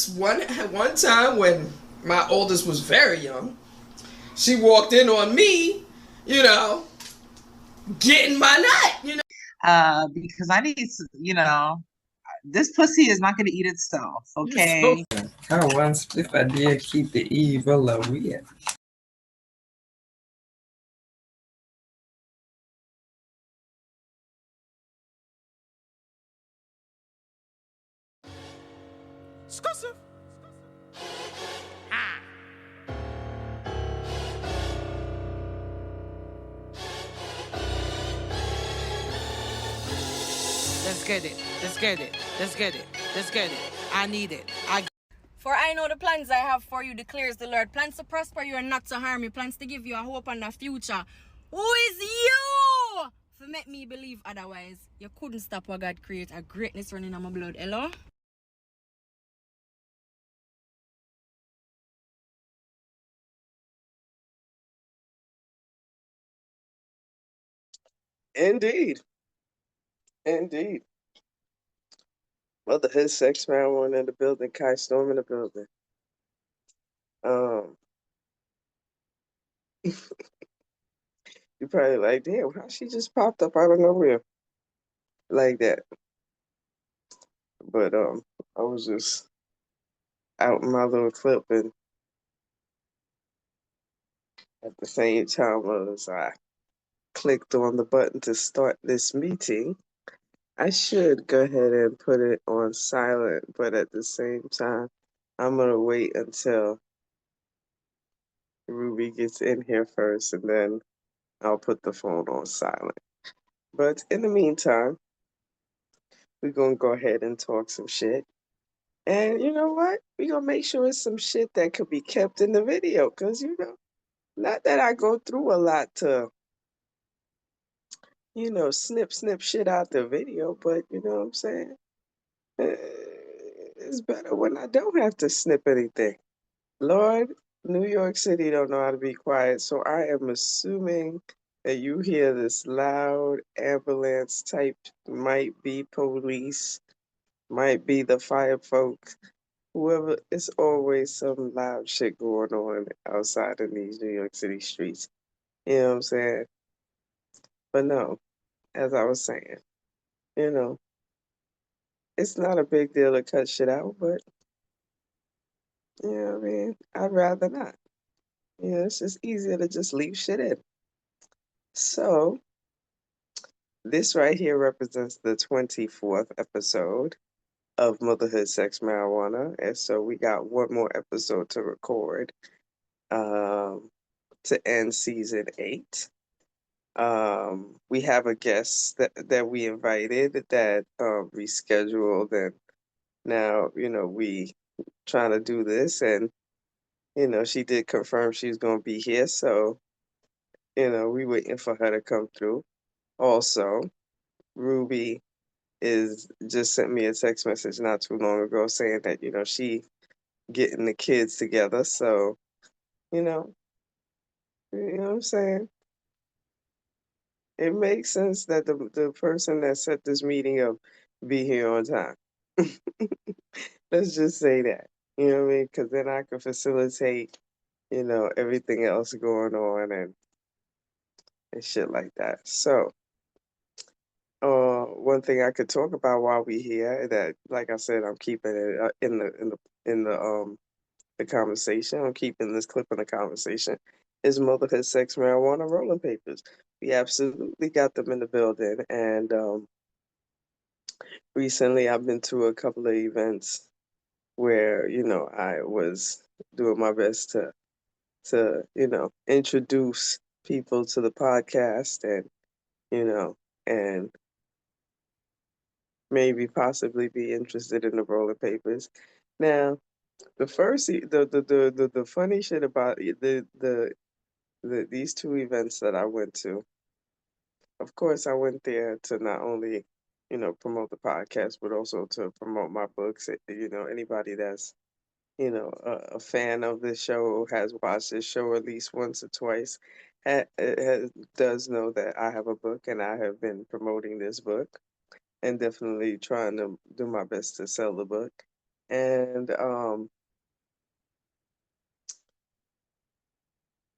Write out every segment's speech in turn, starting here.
One time when my oldest was very young, she walked in on me, you know, getting my nut. Because I need to, this pussy is not gonna eat itself, okay? I once if I did keep the evil away. Exclusive. Let's get it. Let's get it. Let's get it. Let's get it. I need it. For I know the plans I have for you, declares the Lord. Plans to prosper you and not to harm you. Plans to give you a hope and a future. Who is you? For make me believe otherwise. You couldn't stop what God create. A greatness running in my blood. Hello? Indeed. Indeed. Motherhood, sex, marijuana in the building, Kai Storm in the building. Um, you probably like, damn, how she just popped up out of nowhere like that. But I was just out in my little clip, and at the same time as I clicked on the button to start this meeting, I should go ahead and put it on silent, but at the same time, I'm gonna wait until Ruby gets in here first, and then I'll put the phone on silent. But in the meantime, we're gonna go ahead and talk some shit. And you know what? We're gonna make sure it's some shit that could be kept in the video. Cause not that I go through a lot to, snip shit out the video, but you know what I'm saying? It's better when I don't have to snip anything. Lord, New York City don't know how to be quiet, so I am assuming that you hear this loud ambulance type, might be police, might be the fire folk, whoever. It's always some loud shit going on outside in these New York City streets. You know what I'm saying? But no, as I was saying, you know, it's not a big deal to cut shit out, but you know what I mean? I'd rather not. It's just easier to just leave shit in. So, this right here represents the 24th episode of Motherhood, Sex, Marijuana. And so we got one more episode to record to end season 8. We have a guest that we invited that rescheduled, and now, we trying to do this, and, she did confirm she's going to be here. So, we waiting for her to come through. Also, Ruby is just sent me a text message not too long ago saying that, she getting the kids together. So, you know, what I'm saying? It makes sense that the person that set this meeting up be here on time. Let's just say that. You know what I mean? Because then I can facilitate, everything else going on and shit like that. So, one thing I could talk about while we here that, like I said, I'm keeping it in the conversation. I'm keeping this clip in the conversation. Is motherhood, sex, marijuana, rolling papers? We absolutely got them in the building, and recently I've been to a couple of events where I was doing my best to introduce people to the podcast, and and maybe possibly be interested in the rolling papers. Now, the first the funny shit about these two events that I went to. Of course, I went there to not only promote the podcast, but also to promote my books. Anybody that's a fan of this show, has watched this show at least once or twice, does know that I have a book, and I have been promoting this book and definitely trying to do my best to sell the book. And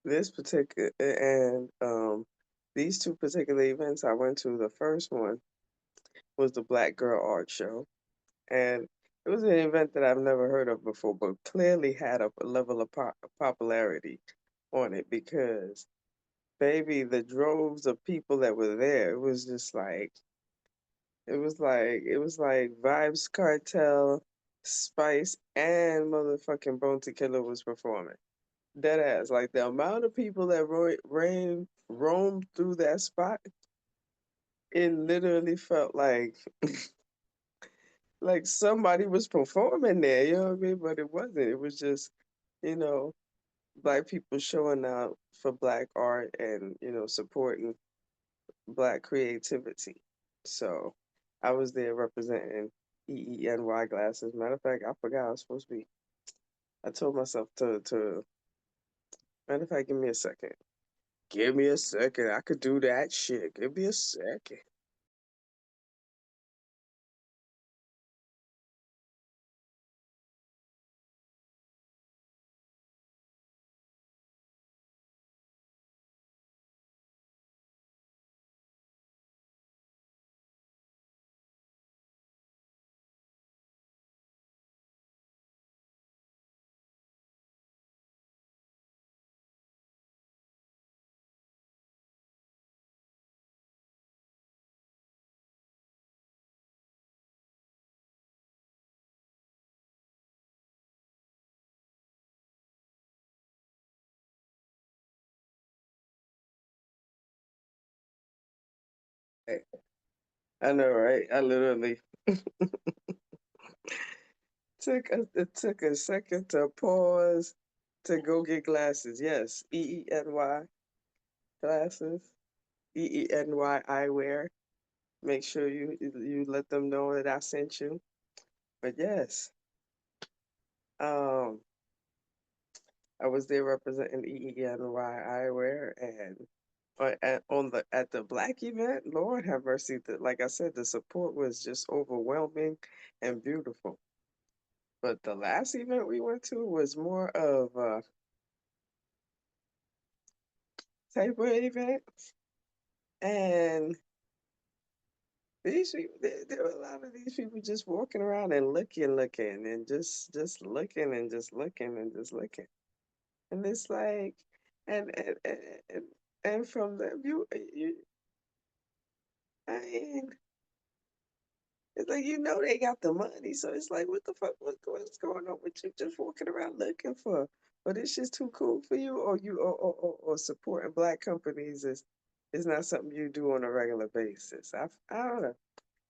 this particular and these two particular events I went to, the first one was the Black Girl Art Show. And it was an event that I've never heard of before, but clearly had a level of popularity on it because, baby, the droves of people that were there, it was just like, it was like Vibes Cartel, Spice, and motherfucking Bone Tequila was performing. Dead ass. Like the amount of people that roamed through that spot, it literally felt like somebody was performing there, you know what I mean? But it wasn't. It was just, you know, black people showing out for black art and, supporting black creativity. So I was there representing EENY glasses. Matter of fact, I forgot I was supposed to be. I told myself to matter of fact, give me a second. Give me a second. I could do that shit. Give me a second. Hey, I know, right? I literally it took a second to pause to go get glasses. Yes, EENY glasses, EENY eyewear. Make sure you let them know that I sent you. But yes, um, I was there representing EENY eyewear, and at the black event, Lord have mercy. Like I said, the support was just overwhelming and beautiful. But the last event we went to was more of a type of event, and these people, there were a lot of these people just walking around and looking, and just looking and just looking and just looking, and it's like, and and and, and, and from the view, I mean, it's like they got the money, so it's like, what the fuck, what's going on with you? Just walking around looking for, but it's just too cool for you, or or supporting black companies is not something you do on a regular basis. I don't know.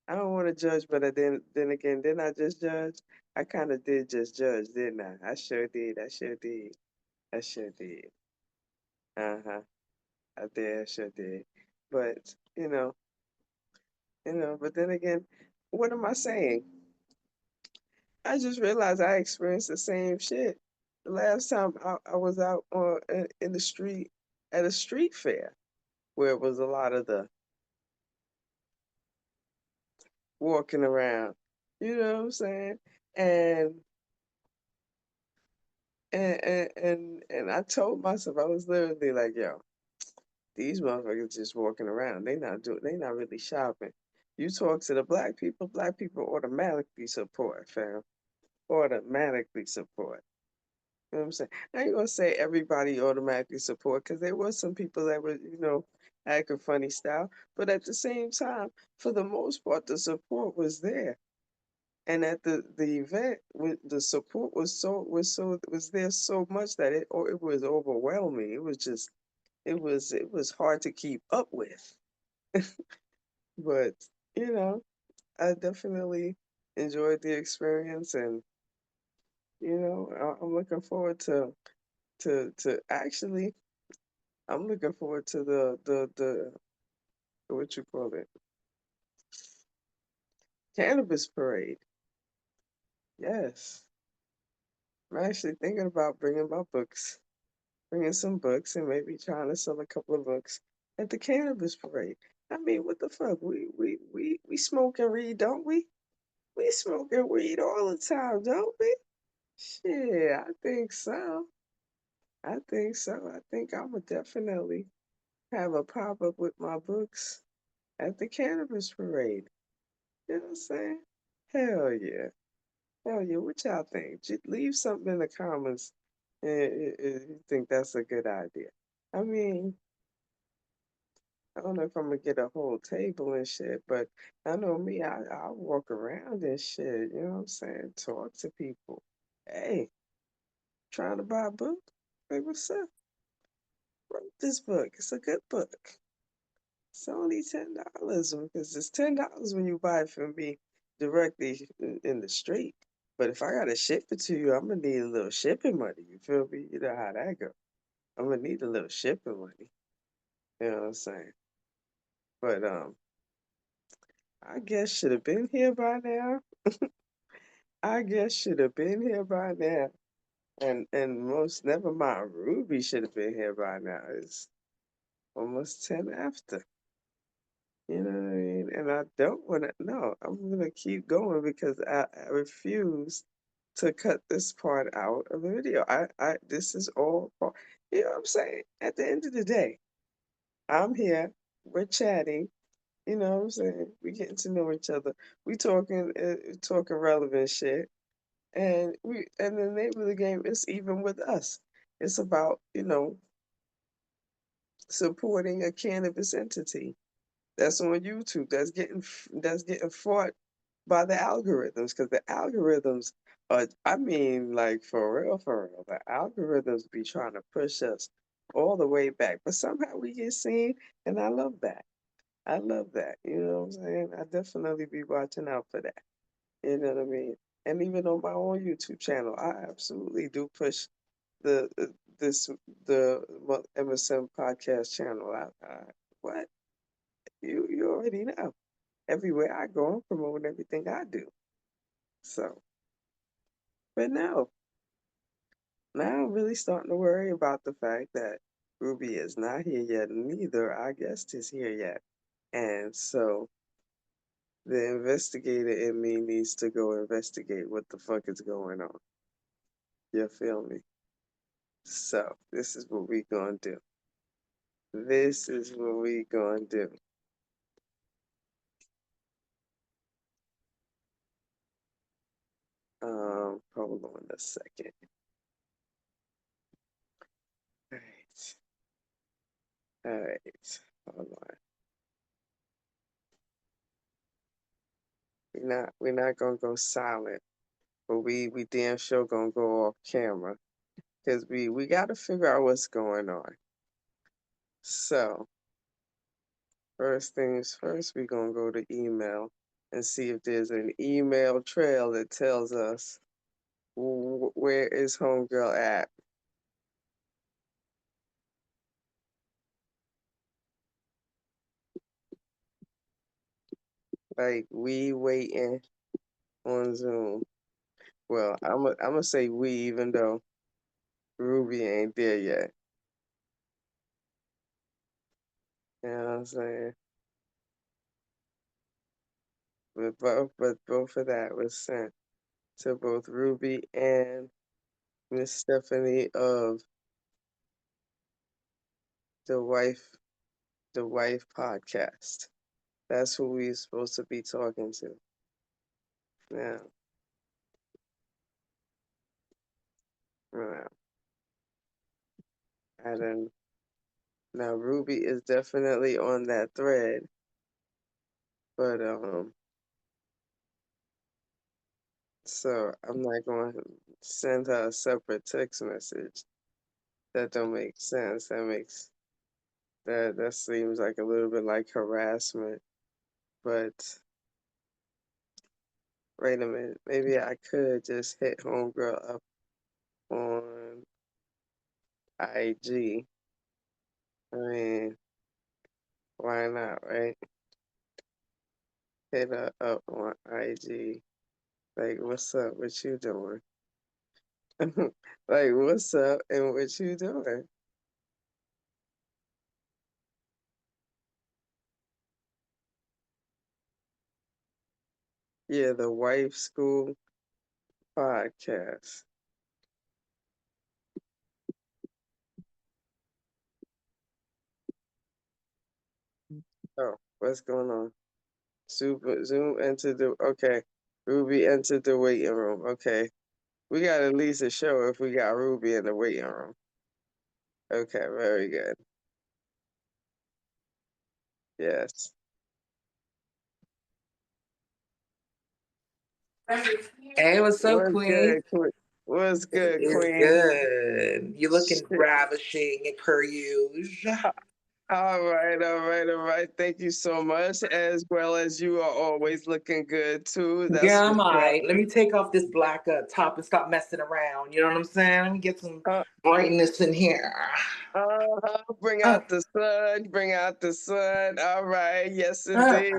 I don't want to judge, but then again, didn't I just judge? I kind of did just judge, didn't I? I sure did. I sure did. I sure did. Uh-huh. I did. I sure did. But But then again, what am I saying? I just realized I experienced the same shit the last time I was out in the street at a street fair where it was a lot of the walking around. You know what I'm saying? And and I told myself, I was literally like, yo, these motherfuckers just walking around. They not really shopping. You talk to the black people automatically support, fam. Automatically support. You know what I'm saying? I ain't gonna say everybody automatically support, because there was some people that were, acting funny style. But at the same time, for the most part, the support was there. And at the event, the support was there so much that it was overwhelming. It was just it was hard to keep up with. But I definitely enjoyed the experience, and I'm looking forward to actually, I'm looking forward to the what you call it, cannabis parade. Yes, I'm actually thinking about bringing some books, and maybe trying to sell a couple of books at the cannabis parade. I mean, what the fuck? We smoke and read, don't we? We smoking weed all the time, don't we? Shit, I think so. I think so. I think I would definitely have a pop up with my books at the cannabis parade. You know what I'm saying? Hell yeah. Hell yeah. What y'all think? Leave something in the comments if you think that's a good idea. I mean, I don't know if I'm gonna get a whole table and shit, but I know me, I'll walk around and shit, you know what I'm saying? Talk to people. Hey, trying to buy a book? Hey, what's up? Wrote this book. It's a good book. It's only $10 because it's $10 when you buy it from me directly in the street. But if I gotta ship it to you, I'm gonna need a little shipping money. You feel me? You know how that go. I'm gonna need a little shipping money. You know what I'm saying? But I guess should have been here by now. I guess should have been here by now. And most never mind, Ruby should have been here by now. It's almost 10 after. You know what I mean? And I don't want to, no, I'm going to keep going because I refuse to cut this part out of the video. This is all part, you know what I'm saying? At the end of the day, I'm here, we're chatting, you know what I'm saying? We getting to know each other. We talking relevant shit. And the name of the game is even with us. It's about, supporting a cannabis entity that's on YouTube that's getting fought by the algorithms because the algorithms are, I mean, like for real, the algorithms be trying to push us all the way back, but somehow we get seen, and I love that. I love that. You know what I'm saying? I definitely be watching out for that. You know what I mean? And even on my own YouTube channel, I absolutely do push the this the MSM podcast channel. What you already know. Everywhere I go, I'm promoting everything I do. So, but no, now I'm really starting to worry about the fact that Ruby is not here yet, and neither our guest is here yet. And so the investigator in me needs to go investigate what the fuck is going on. You feel me? So this is what we gonna do. This is what we gonna do. Hold on a second. All right. All right. Hold on. We're not gonna go silent, but we damn sure gonna go off camera because we gotta figure out what's going on. So first things first, we gonna go to email and see if there's an email trail that tells us where is homegirl at. Like we waiting on Zoom. Well, I'm gonna say we, even though Ruby ain't there yet. You know what I'm saying? But both of that was sent to both Ruby and Miss Stephanie of the wife the wife podcast. That's who we're supposed to be talking to. Now, now, I don't. Now Ruby is definitely on that thread, but so I'm not going to send her a separate text message. That don't make sense. That seems like a little bit like harassment. But wait a minute, maybe I could just hit homegirl up on IG. I mean, why not, right? Hit her up on IG. Like, what's up? What you doing? Like, what's up and what you doing? Yeah, the Wife School podcast. Oh, what's going on? Zoom entered the okay. Ruby entered the waiting room. Okay. We got at least a show if we got Ruby in the waiting room. Okay, very good. Yes. Hey, what's up, What's Queen? good, Queen? What's good, It's Queen? good. You looking Shit. ravishing per usual. All right, all right, all right. Thank you so much. As well as you are always looking good too. That's Yeah, I'm what's up. alright. Let me take off this black top and stop messing around. You know what I'm saying? Let me get some Uh, brightness in here. bring Uh, out the sun. Bring out the sun. All right. Yes, uh, indeed.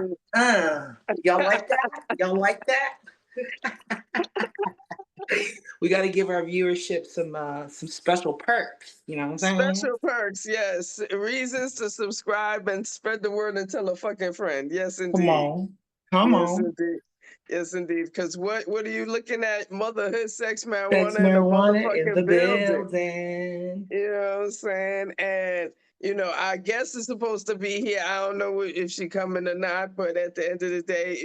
Y'all like that? Y'all like that? We got to give our viewership some special perks. You know what I'm saying? Special perks, yes. Reasons to subscribe and spread the word and tell a fucking friend. Yes, Come indeed. on, come Yes, on. indeed. Yes, indeed. Because what are you looking at? Motherhood, sex, Sex marijuana in the marijuana in the motherfucking building. building. You know what I'm saying? And I guess it's supposed to be here. I don't know if she coming or not, but at the end of the day,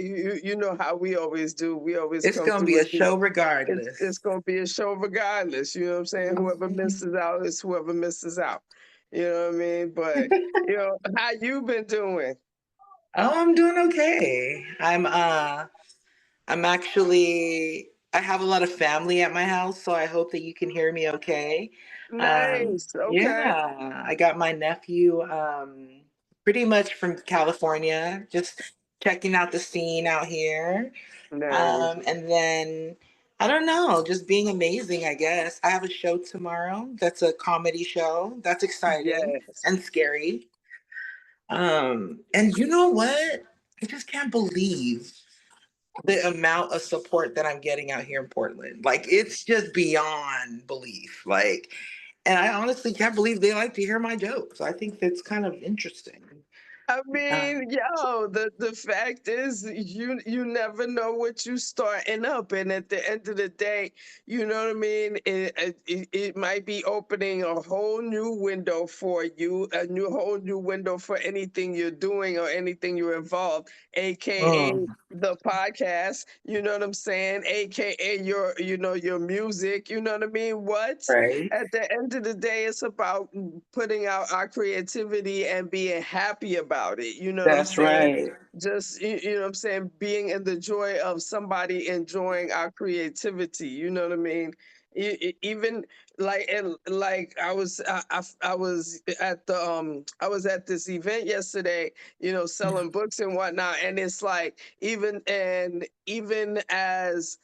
you know how we always do. We always It's come gonna through be a with the show it's regardless. gonna be a show regardless. You know what I'm saying? Whoever misses out is whoever misses out. You know what I mean? But how you been doing? Oh, I'm doing okay. I'm actually I have a lot of family at my house, so I hope that you can hear me okay. Nice. Okay. Yeah, I got my nephew pretty much from California, just checking out the scene out here. Nice. And then I don't know, just being amazing, I guess. I have a show tomorrow. That's a comedy show. That's exciting Yes. and scary. And you know what? I just can't believe the amount of support that I'm getting out here in Portland. Like it's just beyond belief. Like, and I honestly can't believe they like to hear my jokes. I think that's kind of interesting. I Uh, mean, the fact is, you never know what you starting up, and at the end of the day, you know what I mean. It might be opening a whole new window for you, a whole new window for anything you're doing or anything you're involved, aka mm, the podcast. You know what I'm saying? AKA your music. You know what I mean? What? right. At the end of the day, it's about putting out our creativity and being happy about it. You know what I'm That's saying? right. Just you know what I'm saying, being in the joy of somebody enjoying our creativity. You know what I mean? Even like I was at the I was at this event yesterday, selling books and whatnot, and it's like even as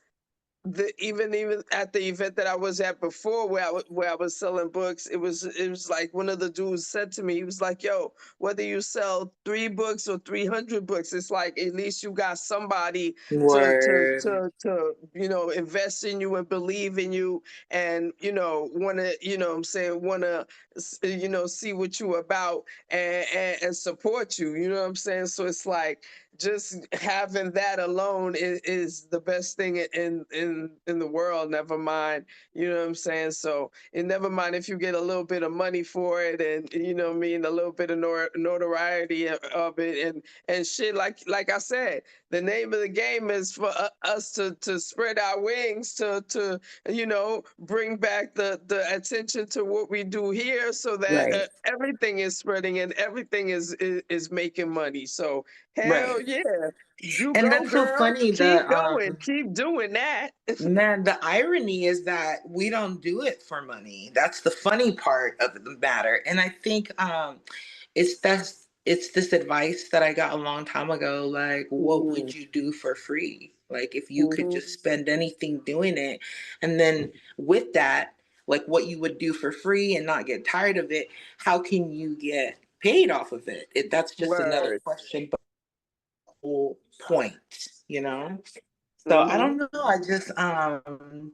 even at the event that I was at before, where I was selling books, it was like one of the dudes said to me, he was like, "Yo, whether you sell 3 books or 300 books, it's like at least you got somebody Word. to invest in you and believe in you, and want to what I'm saying, want to see what you about, and support you. You know what I'm saying? So it's like just having that alone is the best thing in the world. Never mind, you know what I'm saying. So, and never mind if you get a little bit of money for it, and what I mean, a little bit of notoriety of it, and shit. Like I said, the name of the game is for us to spread our wings to bring back the attention to what we do here, so that Right. everything is spreading and everything is making money. So hell Right. yeah. You And go, that's so girl. funny. Keep going. Keep doing that. Man, the irony is that we don't do it for money. That's the funny part of the matter. And I think it's this advice that I got a long time ago, like what Hmm. would you do for free? Like if you could Hmm. just spend anything doing it. And then with that, like what you would do for free and not get tired of it, how can you get paid off of it? That's just another Word. question, but whole point, you know? So I Hmm. don't know. I just and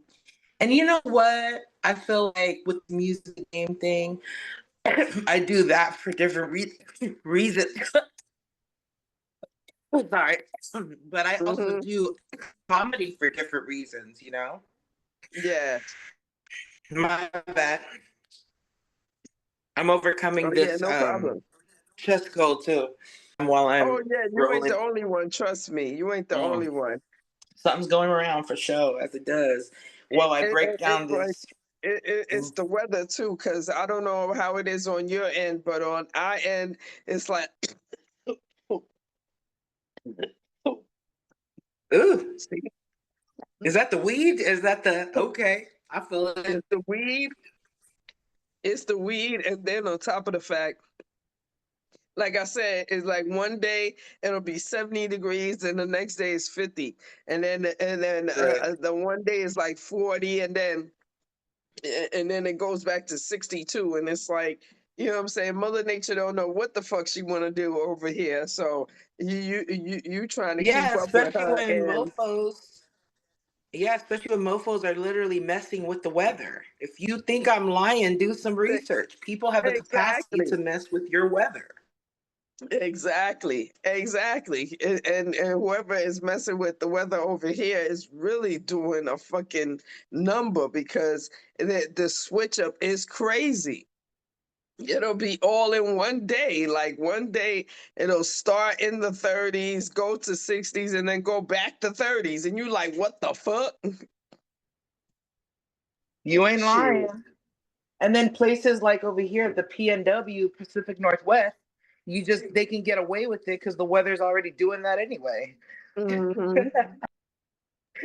you know what? I feel like with the music game thing, I do that for different reasons. Sorry, but I also Hmm. do comedy for different reasons. Yeah. My bad. I'm Oh overcoming yeah, this no problem. chest cold too. While Oh I'm yeah, you ain't the rolling, only one. Trust me, you ain't the mm, only one. something's going around for show, as it does. While I break It's down like this. it's the weather too, because I don't know how it is on your end, but on our end, it's like Ooh, see, is that the weed? Is that the okay? I feel it. it's the weed, it's the weed, and then on top of the fact, like I said, it's like one day it'll be 70 degrees, and the next day is 50, and then Right. the one day is like 40, and then it goes back to 62, and it's like, you know what I'm saying, Mother Nature don't know what the fuck she want to do over here, so you trying to keep Yeah, up with especially her. when And mofos. Yeah, especially when mofos are literally messing with the weather. If you think I'm lying, do some research. People have the capacity exactly, to mess with your weather. exactly, and whoever is messing with the weather over here is really doing a fucking number, because the switch up is crazy. It'll be all in one day. Like one day it'll start in the 30s, go to 60s, and then go back to 30s. And you like, what the fuck? You ain't Shit. lying. And then places like over here, the PNW, Pacific Northwest, they can get away with it because the weather's already doing that anyway. Hmm.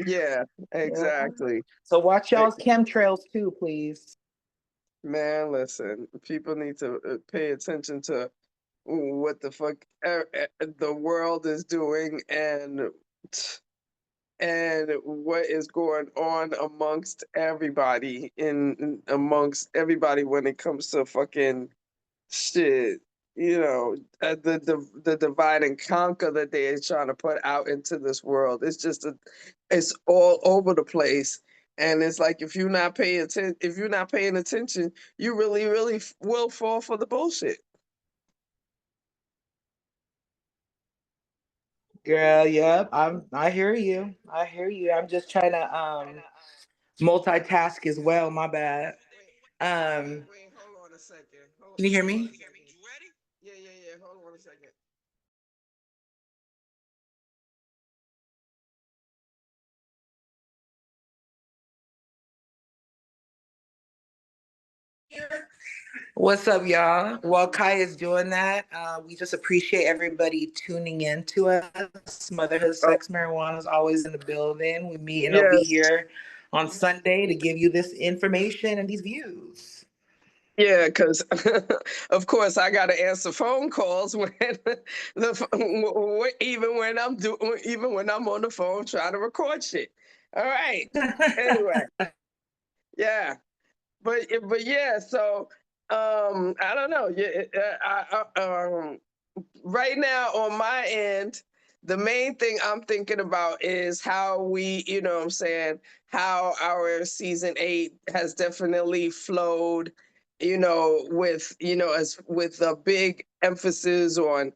Yeah, Yeah. exactly. So watch Eh, y'all's chemtrails too, please. Man, listen, people need to pay attention to what the fuck the world is doing, and what is going on amongst everybody when it comes to fucking shit. The divide and conquer that they are trying to put out into this world. It's all over the place. And it's like, if you're not paying attention, you really, really will fall for the bullshit. Girl, yep. I hear you. I hear you. I'm just trying to multitask as well, my bad. Um Wait, hold on a second. can you hear Hold on me? a second. You ready? Yeah. Hold on a second. What's up, y'all? While Kai is doing that, we just appreciate everybody tuning in to us. Motherhood Oh, Sex Marijuana is always in the building. We meeting over yes. here on Sunday to give you this information and these views. Yeah, because of course I got to answer phone calls when even when I'm on the phone trying to record shit. All right. Anyway, yeah, but yeah. So I don't know. Yeah, right now on my end, the main thing I'm thinking about is how we, what I'm saying, how our season 8 has definitely flowed, as with a big emphasis on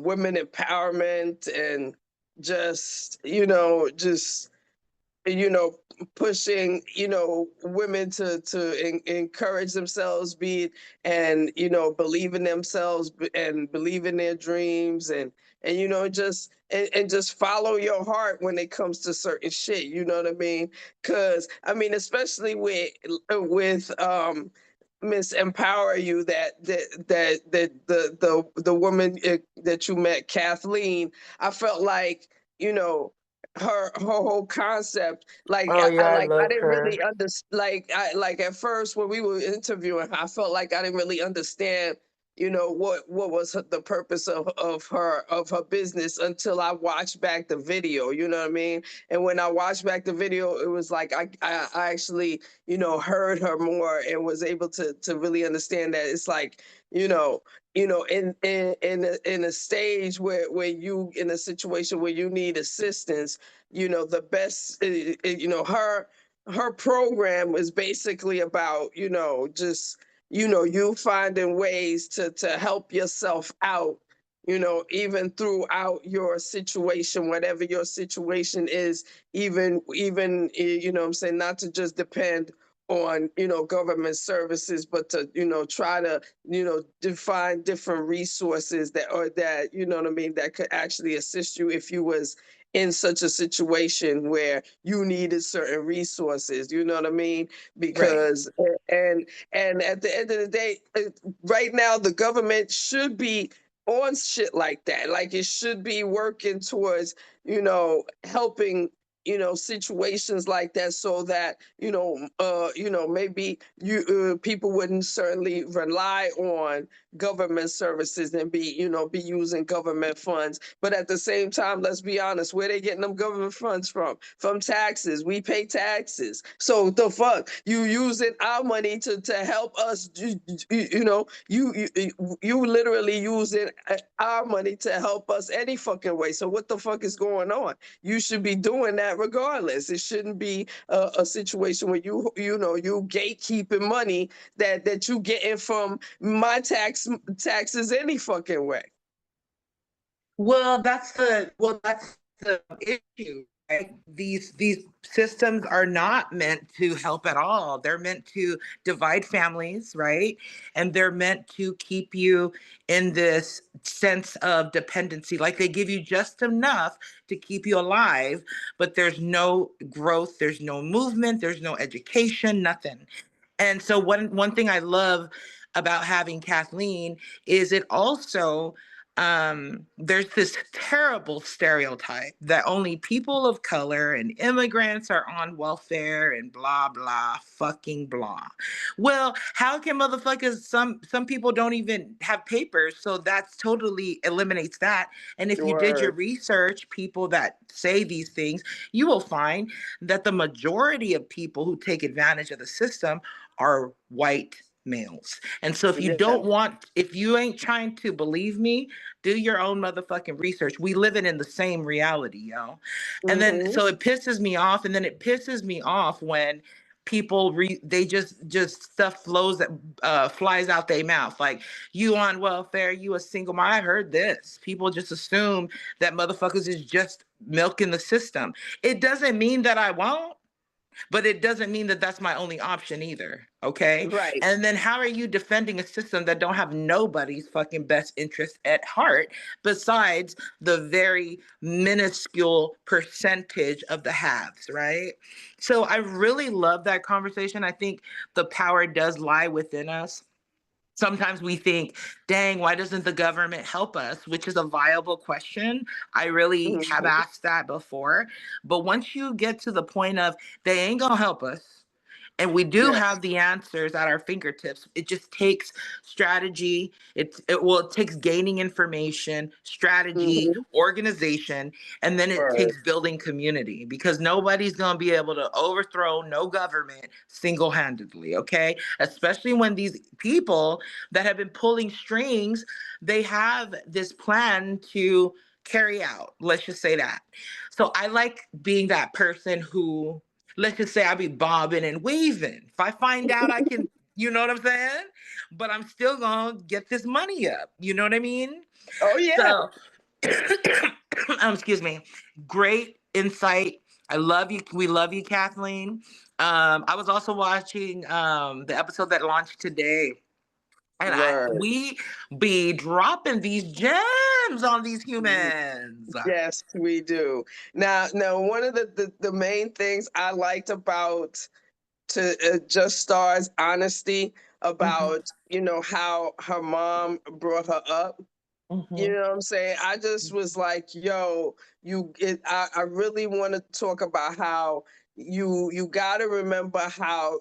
women empowerment, and just you know pushing women to encourage themselves, be and believe in themselves, and believe in their dreams, and just follow your heart when it comes to certain shit, you know what I mean? Because I mean, especially with Miss Empower You, the woman that you met, Kathleen. I felt like, you know her whole concept, like Oh yeah, I I love didn't her. really understand. Like at first when we were interviewing her, I felt like I didn't really understand, what was the purpose of her business, until I watched back the video, you know what I mean? And when I watched back the video, it was like I actually, heard her more, and was able to really understand that it's like, in a stage where you in a situation where you need assistance, the best, her program is basically about, just, you finding ways to help yourself out, even throughout your situation, whatever your situation is, even what I'm saying, not to just depend on government services, but to try to define different resources that what I mean, that could actually assist you if you was in such a situation where you needed certain resources, you know what I mean? Right. Because and at the end of the day, right now the government should be on shit like that. Like it should be working towards, helping, situations like that, so that, maybe people wouldn't certainly rely on government services and be using government funds. But at the same time, let's be honest, where they getting them government funds from? From taxes. We pay taxes. So the fuck, you using our money to help us, you literally using our money to help us any fucking way. So what the fuck is going on? You should be doing that regardless. It shouldn't be a situation where you gatekeeping money that you getting from my taxes any fucking way. That's the issue, right? These systems are not meant to help at all. They're meant to divide families, right? And they're meant to keep you in this sense of dependency. Like they give you just enough to keep you alive, but there's no growth, there's no movement, there's no education, nothing. And so one thing I love about having Kathleen is it also there's this terrible stereotype that only people of color and immigrants are on welfare and blah blah fucking blah. Well, how can motherfuckers, some people don't even have papers, so that's totally eliminates that. And if you did your Word. research, people that say these things, you will find that the majority of people who take advantage of the system are white males. And so Yeah. if you ain't trying to believe me, do your own motherfucking research. We live in the same reality, yo. And then Mm-hmm. so it pisses me off, and then it pisses me off when people they just stuff flies out their mouth like, you on welfare, you a single mom. I heard this. People just assume that motherfuckers is just milking the system. It doesn't mean that I won't, but it doesn't mean that that's my only option either. Okay. Right. And then how are you defending a system that don't have nobody's fucking best interest at heart besides the very minuscule percentage of the haves, right? So I really love that conversation. I think the power does lie within us. Sometimes we think, dang, why doesn't the government help us? Which is a viable question. I really have Mm-hmm. asked that before. But once you get to the point of they ain't gonna help us, and we do Yeah. have the answers at our fingertips. It just takes strategy. It takes gaining information, strategy, Mm-hmm. organization, and then it Word. takes building community because nobody's going to be able to overthrow no government single-handedly, okay? Especially when these people that have been pulling strings, they have this plan to carry out. Let's just say that. So I like being that person who, let's just say I be bobbing and weaving. If I find out I can, you know what I'm saying? But I'm still gonna get this money up. You know what I mean? Oh yeah. So, excuse me. Great insight. I love you. We love you, Kathleen. I was also watching the episode that launched today. And Word. we be dropping these gems on these humans. Yes, we do. Now, one of the main things I liked about to Just Star's honesty Mhm, about how her mom brought her up. You mhm, know what I'm saying? I just was like, yo, I really want to talk about how you got to remember how,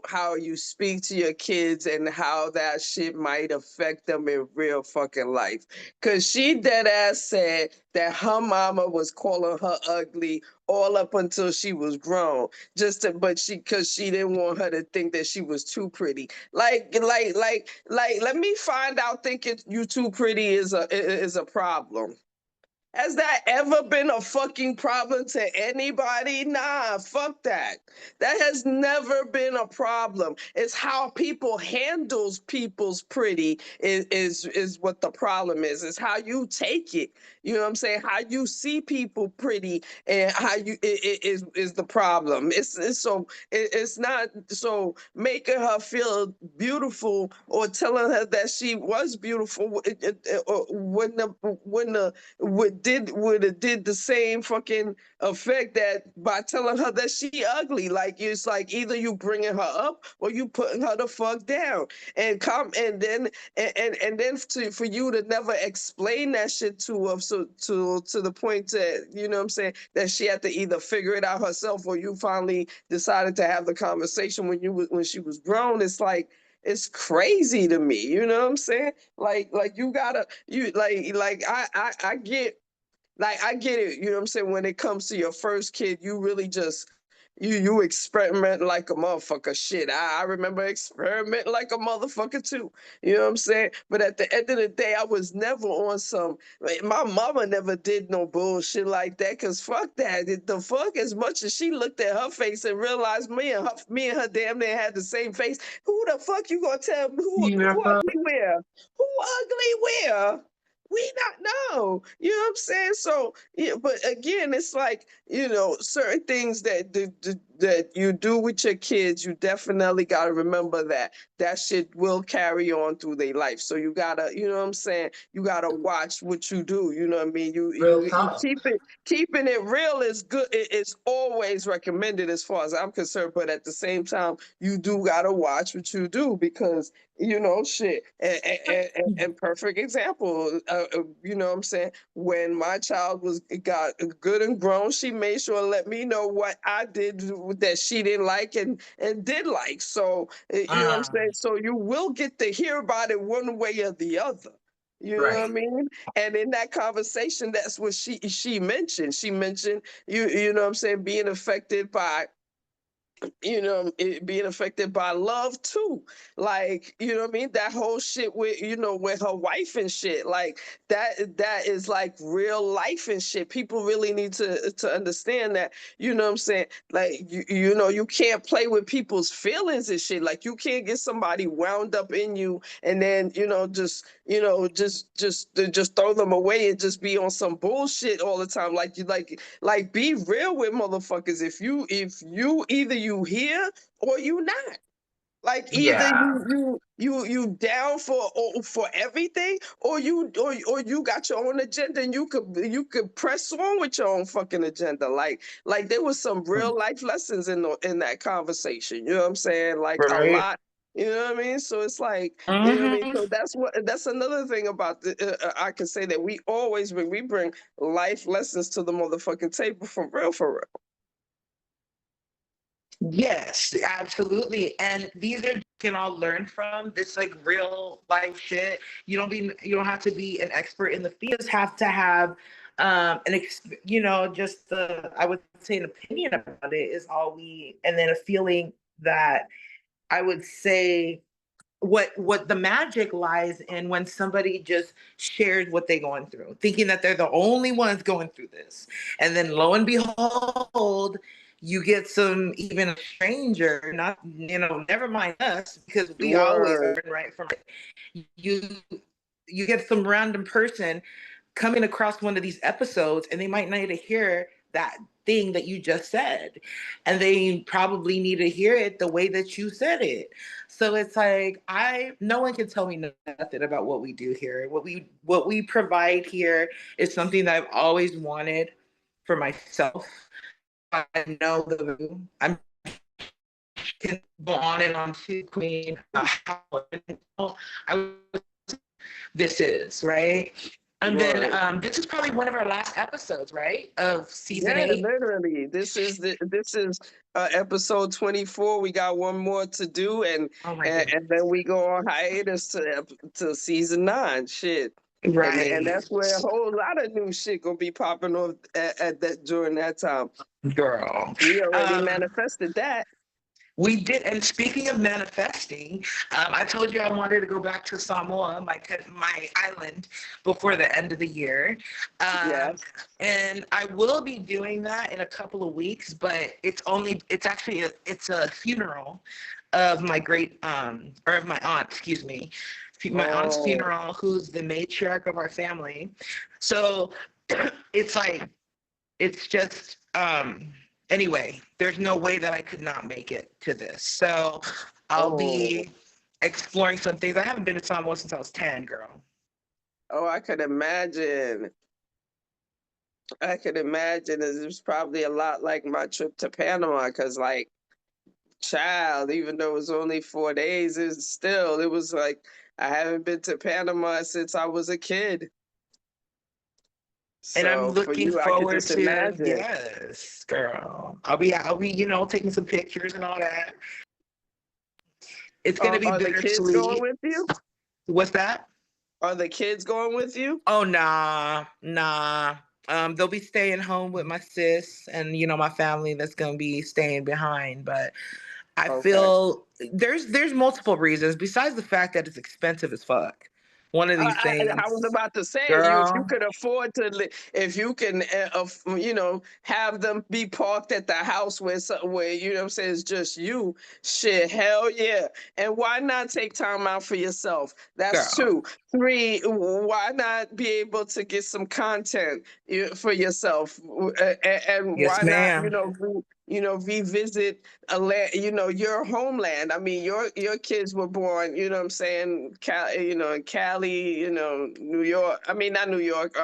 how you speak to your kids and how that shit might affect them in real fucking life. Cause she dead ass said that her mama was calling her ugly all up until she was grown. Cause she didn't want her to think that she was too pretty. Let me find out thinking you too pretty is a problem. Has that ever been a fucking problem to anybody? Nah, fuck that. That has never been a problem. It's how people handles people's pretty is what the problem is. It's how you take it. You know what I'm saying? How you see people pretty and how you is the problem. It's not so making her feel beautiful or telling her that she was beautiful. Would have did the same fucking effect that by telling her that she ugly. Like it's like either you bringing her up or you putting her the fuck down. And come and then for you to never explain that shit to her, so to the point that you know what I'm saying, that she had to either figure it out herself or you finally decided to have the conversation when she was grown. It's like it's crazy to me, you know what I'm saying? Like you gotta I get it, you know what I'm saying? When it comes to your first kid, you really just you experiment like a motherfucker. Shit, I remember experimenting like a motherfucker too. You know what I'm saying? But at the end of the day, I was never on some. Like, my mama never did no bullshit like that. Cause fuck that. The fuck, as much as she looked at her face and realized me and her damn near had the same face. Who the fuck you gonna tell me who Beautiful. ugly where? Who ugly where? We not know. You know what I'm saying? So yeah, but again, it's like, you know, certain things that you do with your kids, you definitely got to remember that shit will carry on through their life. So you gotta, you know what I'm saying? You gotta watch what you do. You know what I mean? Real You talk. keeping it real is good. It's always recommended as far as I'm concerned. But at the same time, you do gotta watch what you do because you know shit. And perfect example, you know what I'm saying? When my child got good and grown, she made sure to let me know what I did that she didn't like and did like. So you know what I'm saying? So you will get to hear about it one way or the other. You know what I Right. mean? And in that conversation, that's what she mentioned. She mentioned you know what I'm saying, being affected by being affected by love too. Like, you know what I mean? That whole shit with, with her wife and shit. Like that is like real life and shit. People really need to understand that, you know what I'm saying? Like you can't play with people's feelings and shit. Like you can't get somebody wound up in you and then, just throw them away and just be on some bullshit all the time. Like be real with motherfuckers. If you either you here or you not. Like either Yeah. you down for everything or you got your own agenda and you could press on with your own fucking agenda. Like there was some real life lessons in that conversation. You know what I'm saying? Like a Right. lot. You know what I mean? So it's like, you know what I mean? Hmm. So that's another thing about I can say that we bring life lessons to the motherfucking table for real. Yes, absolutely. And these are you can all learn from. This like real life shit. You don't have to be an expert in the field. You just have to have just I would say an opinion about it is all we and then a feeling that I would say what the magic lies in when somebody just shares what they're going through, thinking that they're the only ones going through this. And then lo and behold, you get some even a stranger, not never mind us, because we always Word. learn right from it. You get some random person coming across one of these episodes and they might not even hear that thing that you just said, and they probably need to hear it the way that you said it. So it's like no one can tell me nothing about what we do here. What we provide here is something that I've always wanted for myself. I know I'm can go on and on to Queen. This is right. And Word. then this is probably one of our last episodes, right? Of season Yeah, 8. literally. This is episode 24. We got one more to do, and Oh my and, goodness. and then we go on hiatus to season 9. Shit. And Right. that's where a whole lot of new shit gonna be popping off at that during that time. Girl. We already Um, manifested that. We did, and speaking of manifesting, I told you I wanted to go back to Samoa, my island, before the end of the year. Yes. And I will be doing that in a couple of weeks, but it's actually a funeral of my of my aunt, excuse me, my aunt's Oh, funeral, who's the matriarch of our family. So it's like, it's just, anyway, there's no way that I could not make it to this. So I'll oh, be exploring some things. I haven't been to Samoa since I was 10, girl. oh, I could imagine. I could imagine it was probably a lot like my trip to Panama, because like, child, even though it was only 4 days, it was like I haven't been to Panama since I was a kid. And I'm So for looking you, I could forward just to, imagine. yes, girl. I'll be, taking some pictures and all that. It's gonna be Are the kids going bittersweet. with you? What's that? Are the kids going with you? Oh, nah, nah. They'll be staying home with my sis and my family that's gonna be staying behind. But I Okay. feel there's multiple reasons besides the fact that it's expensive as fuck. One of these I was things, about to say, if you girl. could afford to, if you can, have them be parked at the house where what I'm saying, it's just you. Shit, hell yeah! And why not take time out for yourself? That's Girl. two. Three. Why not be able to get some content for yourself? And Yes, why not, ma'am. revisit a land, your homeland. I mean, your kids were born, what I'm saying, in Cali, New York. I mean, not New York,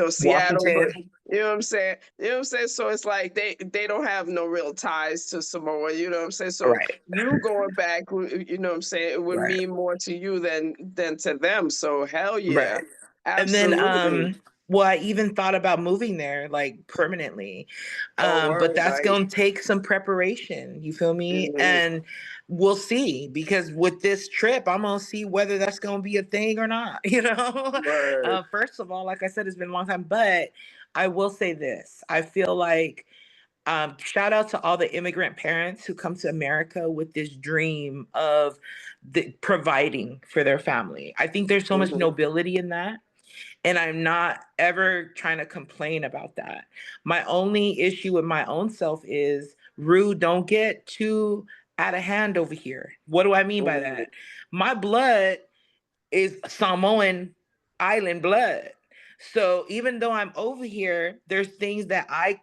Seattle, but Washington. you know what I'm saying? You know what I'm saying? So it's like they don't have no real ties to Samoa, you know what I'm saying? So Right. you going back, you know what I'm saying, it would Right. mean more to you than to them. So hell yeah. Right. And then Absolutely. well, I even thought about moving there like permanently. Oh, But word, that's nice. going to take some preparation, you feel me? Mhm. And we'll see, because with this trip I'm going to see whether that's going to be a thing or not, Word. First of all, like I said, it's been a long time, but I will say this. I feel like shout out to all the immigrant parents who come to America with this dream of providing for their family. I think there's so much Mhm. nobility in that. And I'm not ever trying to complain about that. My only issue with my own self is, Rue, don't get too out of hand over here. What do I mean by Mhm. that? My blood is Samoan island blood. So even though I'm over here, there's things that I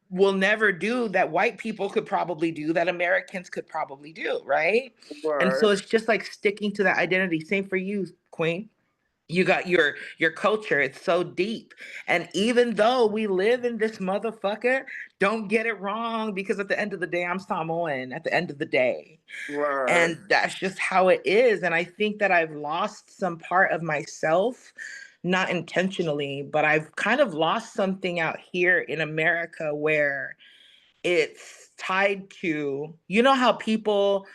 will never do that white people could probably do, that Americans could probably do, right? And so Word. it's just like sticking to that identity. Same for you, Queen. You got your culture. It's so deep. And even though we live in this motherfucker, don't get it wrong, because at the end of the day, I'm Samoan at the end of the day. Word. And that's just how it is. And I think that I've lost some part of myself, not intentionally, but I've kind of lost something out here in America where it's tied to, how people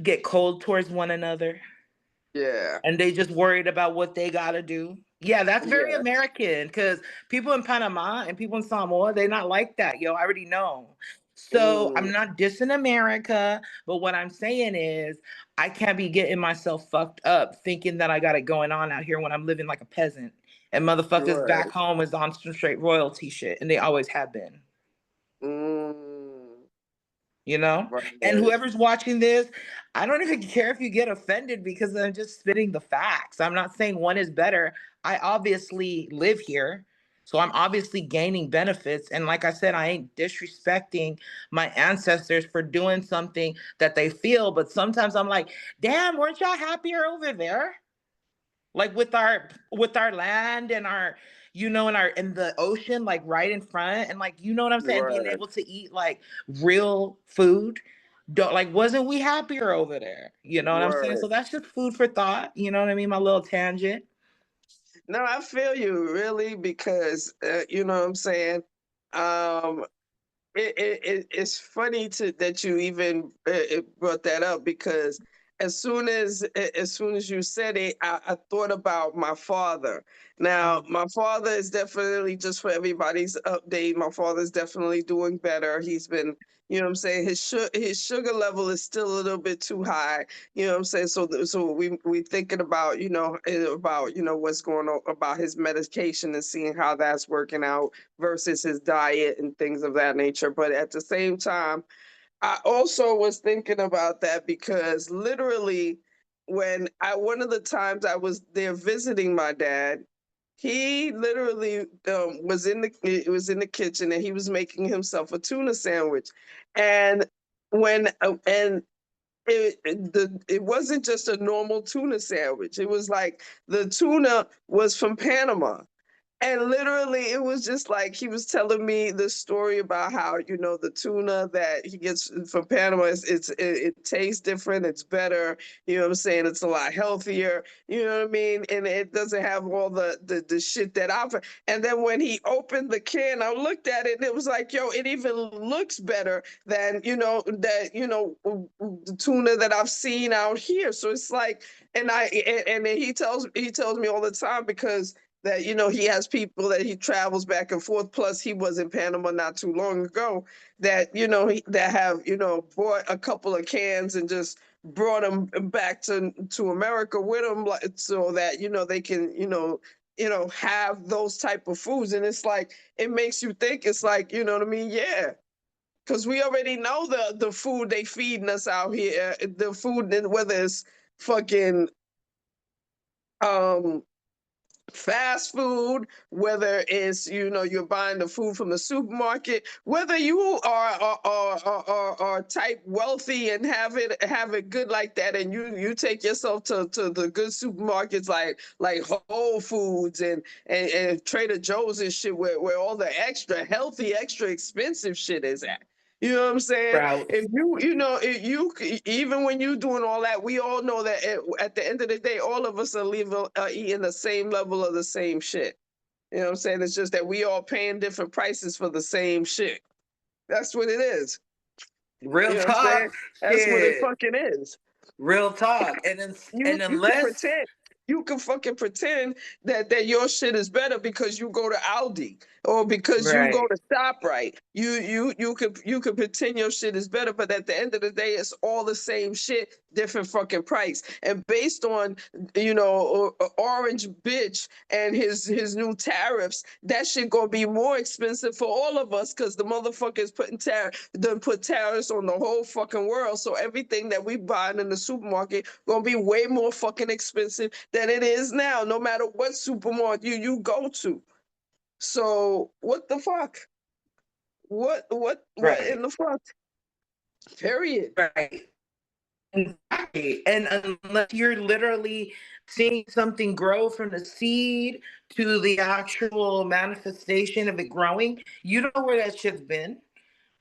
get cold towards one another Yeah. and they just worried about what they gotta do. Yeah, that's very Yeah. American, because people in Panama and people in Samoa, they're not like that, yo. I already know. So Mm. I'm not dissing America, but what I'm saying is I can't be getting myself fucked up thinking that I got it going on out here when I'm living like a peasant. And motherfuckers back Word. home is on some straight royalty shit, and they always have been. Mm. And Word. whoever's watching this, I don't even care if you get offended, because I'm just spitting the facts. I'm not saying one is better. I obviously live here, so I'm obviously gaining benefits. And like I said, I ain't disrespecting my ancestors for doing something that they feel, but sometimes I'm like, damn, weren't y'all happier over there, like with our land and our, in the ocean, like right in front, and like, what I'm saying, being Word. able to eat like real food. Don't, like, wasn't we happier over there? You know what I'm saying? Word. So that's just food for thought, you know what I mean? My little tangent. No, I feel you really, because you know what I'm saying. Um, it's funny that you even brought that up, because as soon as you said it, I thought about my father. Now, my father is definitely, just for everybody's update, my father's definitely doing better. He's been, you know what I'm saying, his sugar level is still a little bit too high. You know what I'm saying? So we thinking about, what's going on about his medication and seeing how that's working out versus his diet and things of that nature. But at the same time, I also was thinking about that because literally one of the times I was there visiting my dad, he literally was in the kitchen and he was making himself a tuna sandwich. And when and it wasn't just a normal tuna sandwich. It was like the tuna was from Panama. And literally, it was just like he was telling me the story about how, the tuna that he gets from Panama it tastes different, it's better. You know what I'm saying? It's a lot healthier. You know what I mean? And it doesn't have all the shit that I've. And then when he opened the can, I looked at it and it was like, yo, it even looks better than the tuna that I've seen out here. So it's like, and then he tells me all the time because that he has people that he travels back and forth, plus he was in Panama not too long ago, that that have bought a couple of cans and just brought them back to America with them, like, so that they can have those type of foods. And it's like, it makes you think, it's like, you know what I mean? Yeah, because we already know the food they feeding us out here, the food, whether it's fucking um fast food, whether it's you're buying the food from the supermarket, whether you are type wealthy and have it good like that, and you take yourself to the good supermarkets like Whole Foods and Trader Joe's and shit, where all the extra healthy, extra expensive shit is at. You know what I'm saying? Sprouts. If even when you doing all that, we all know that at the end of the day, all of us are eating the same level of the same shit. You know what I'm saying? It's just that we all paying different prices for the same shit. That's what it is. Real You know what I'm saying? talk. That's what it Shit. fucking is. Real talk. And You can unless pretend. You can fucking pretend that your shit is better because you go to Aldi or because you go right. to ShopRite. You could pretend your shit is better, but at the end of the day, it's all the same shit, different fucking price. And based on Orange bitch and his new tariffs, that shit gonna be more expensive for all of us because the motherfuckers put tariffs on the whole fucking world. So everything that we buying in the supermarket gonna be way more fucking expensive than it is now, no matter what supermarket you go to. So what the fuck? What in Right. the fuck? Period. Right. Exactly. And unless you're literally seeing something grow from the seed to the actual manifestation of it growing, you don't know where that shit's been.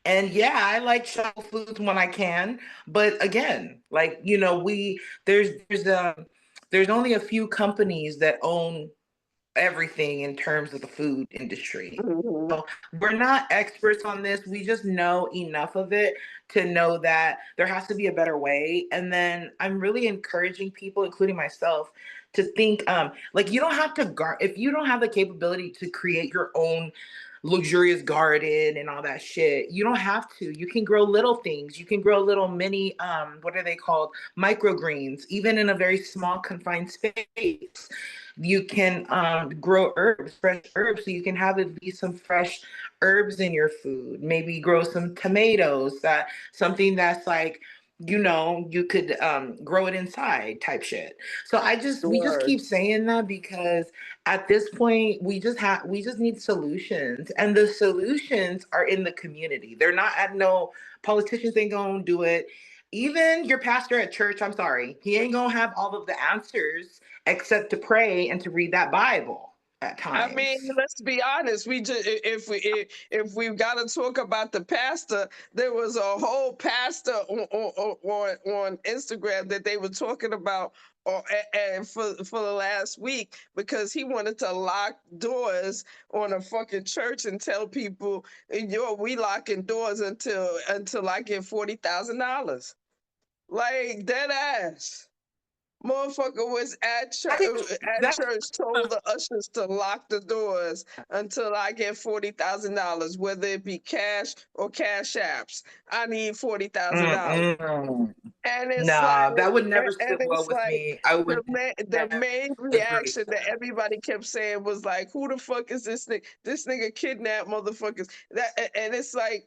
And yeah, I like shovel foods when I can, but again, like there's only a few companies that own everything in terms of the food industry. Mhm. So we're not experts on this. We just know enough of it to know that there has to be a better way. And then I'm really encouraging people, including myself, to think like you don't have to if you don't have the capability to create your own luxurious garden and all that shit, you don't have to. You can grow little things. You can grow little mini what are they called, microgreens, even in a very small confined space. You can grow herbs, fresh herbs, so you can have at least some fresh herbs in your food. Maybe grow some tomatoes, that something that's like, you could grow it inside type shit. So we just Word. keep saying that because at this point we just need solutions, and the solutions are in the community. They're not at no politicians ain't gonna do it. Even your pastor at church, I'm sorry, he ain't gonna have all of the answers except to pray and to read that Bible at I mean, times. let's be honest. We just if we've got to talk about the pastor, there was a whole pastor on Instagram that they were talking about, and for the last week, because he wanted to lock doors on a fucking church and tell people, yo, we locking doors until I get $40,000. Like dead ass. Motherfucker was I think at that's church, told the ushers to lock the doors until I get $40,000, whether it be cash or cash apps. I need $40,000. mm-mm. And it's like, Nah, that would never and sit well it's with like me. I would the never main agree reaction with that that. everybody kept saying was like, "Who the fuck is this nigga? This nigga kidnapped motherfuckers." And it's like,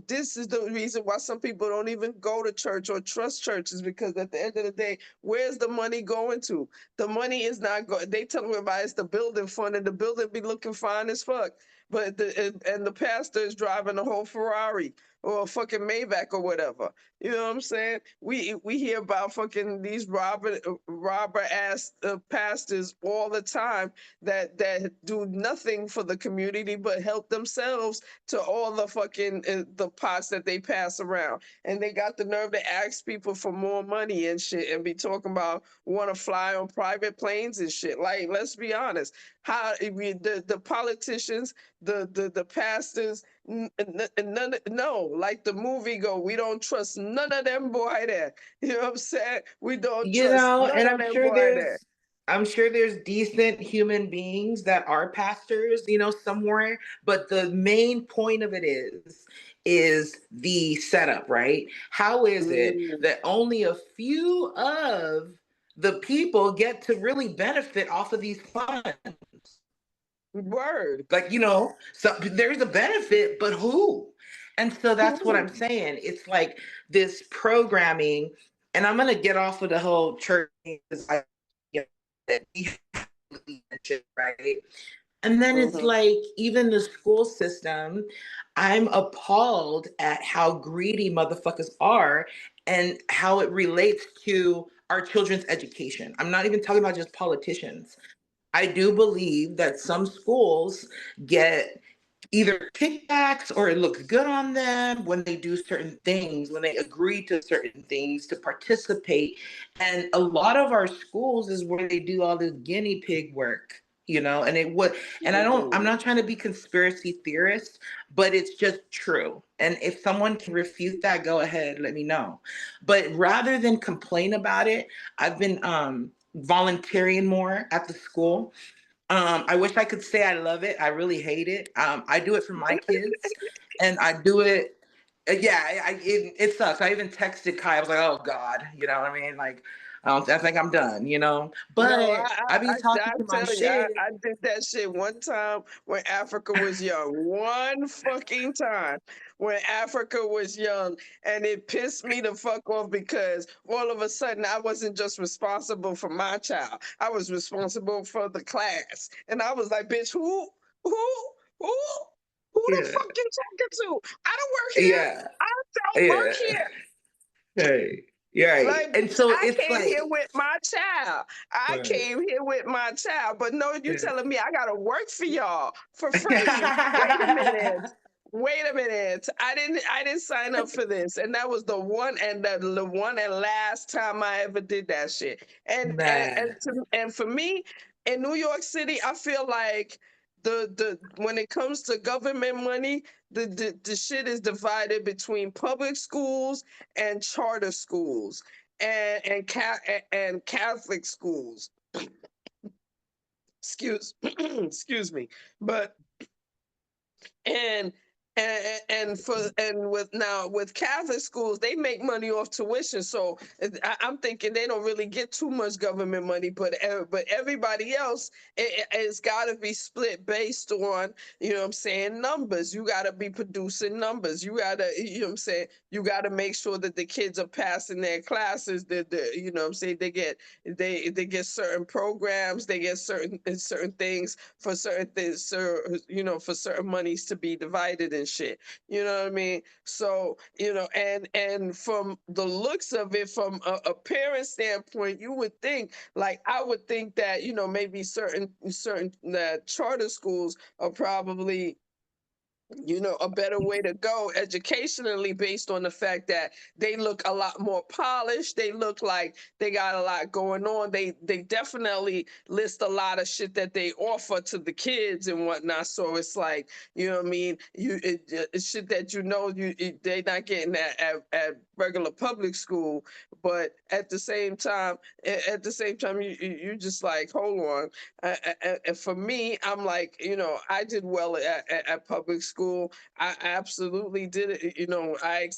this is the reason why some people don't even go to church or trust churches, because at the end of the day, where's the money going to? The money is not going. They tell me about it's the building fund, and the building be looking fine as fuck. But the pastor is driving a whole Ferrari or a fucking Maybach or whatever. You know what I'm saying? We hear about fucking these robber ass pastors all the time that do nothing for the community but help themselves to all the fucking the pots that they pass around, and they got the nerve to ask people for more money and shit, and be talking about want to fly on private planes and shit. Like, let's be honest, how the politicians, the pastors, none, no, like the movie go, we don't trust none of them boy there. You know what I'm saying? We don't You trust know, none and of them boy there. I'm sure there's decent human beings that are pastors, you know, somewhere, but the main point of it is the setup, right? How is it Mm, that only a few of the people get to really benefit off of these funds? word. Like, you know, so there's a benefit, but who? And so that's what I'm Who? saying. It's like this programming, and I'm gonna get off of the whole church thing, because I, you know, right? And then it's Mhm. like even the school system, I'm appalled at how greedy motherfuckers are and how it relates to our children's education. I'm not even talking about just politicians. I do believe that some schools get either kickbacks or it looks good on them when they do certain things, when they agree to certain things to participate. And a lot of our schools is where they do all this guinea pig work, you know, and it would, and I'm Mhm. not trying to be conspiracy theorist, but it's just true. And if someone can refute that, go ahead, let me know. But rather than complain about it, I've been volunteering more at the school. I wish I could say I love it. I really hate it. I do it for my kids, and I do it. Yeah, it sucks. I even texted Kai. I was like, "Oh God," you know what I mean? Like, I think I'm done, you know. No, But I be I talking to my tell you, shit. I did that shit one time when Africa was young. One fucking time when Africa was young. And it pissed me the fuck off because all of a sudden I wasn't just responsible for my child. I was responsible for the class. And I was like, bitch, who, who, who the Yeah, fuck you talking to? I don't work here. yeah, I don't work yeah. here. Hey, yeah. Right. Like, And bitch, so I it's came here like, with my child. I right. came here with my child. But no, you Yeah. telling me I gotta work for y'all for free. Wait a minute. Wait a minute. I didn't sign up for this. And that was the one and the one and last time I ever did that shit. Man. And for me, in New York City, I feel like the when it comes to government money, the shit is divided between public schools and charter schools and Catholic schools. Excuse excuse me. But and and with now with Catholic schools, they make money off tuition. So I'm thinking they don't really get too much government money, but everybody else, it's got to be split based on, you know what I'm saying, numbers. You got to be producing numbers. You got to, you know what I'm saying, you got to make sure that the kids are passing their classes. That you know what I'm saying, they get certain programs, they get certain things for certain things, so you know, for certain monies to be divided and shit. You know what I mean? So, you know, and from the looks of it, from a parent standpoint, you would think, like, I would think that, you know, maybe certain charter schools are probably a better way to go educationally based on the fact that they look a lot more polished. They look like they got a lot going on. They definitely list a lot of shit that they offer to the kids and whatnot. So it's like, you know what I mean? It's shit that they not getting at regular public school. But at the same time, you just like, hold on. And for me, I'm like, I did well at public school. I absolutely did it. I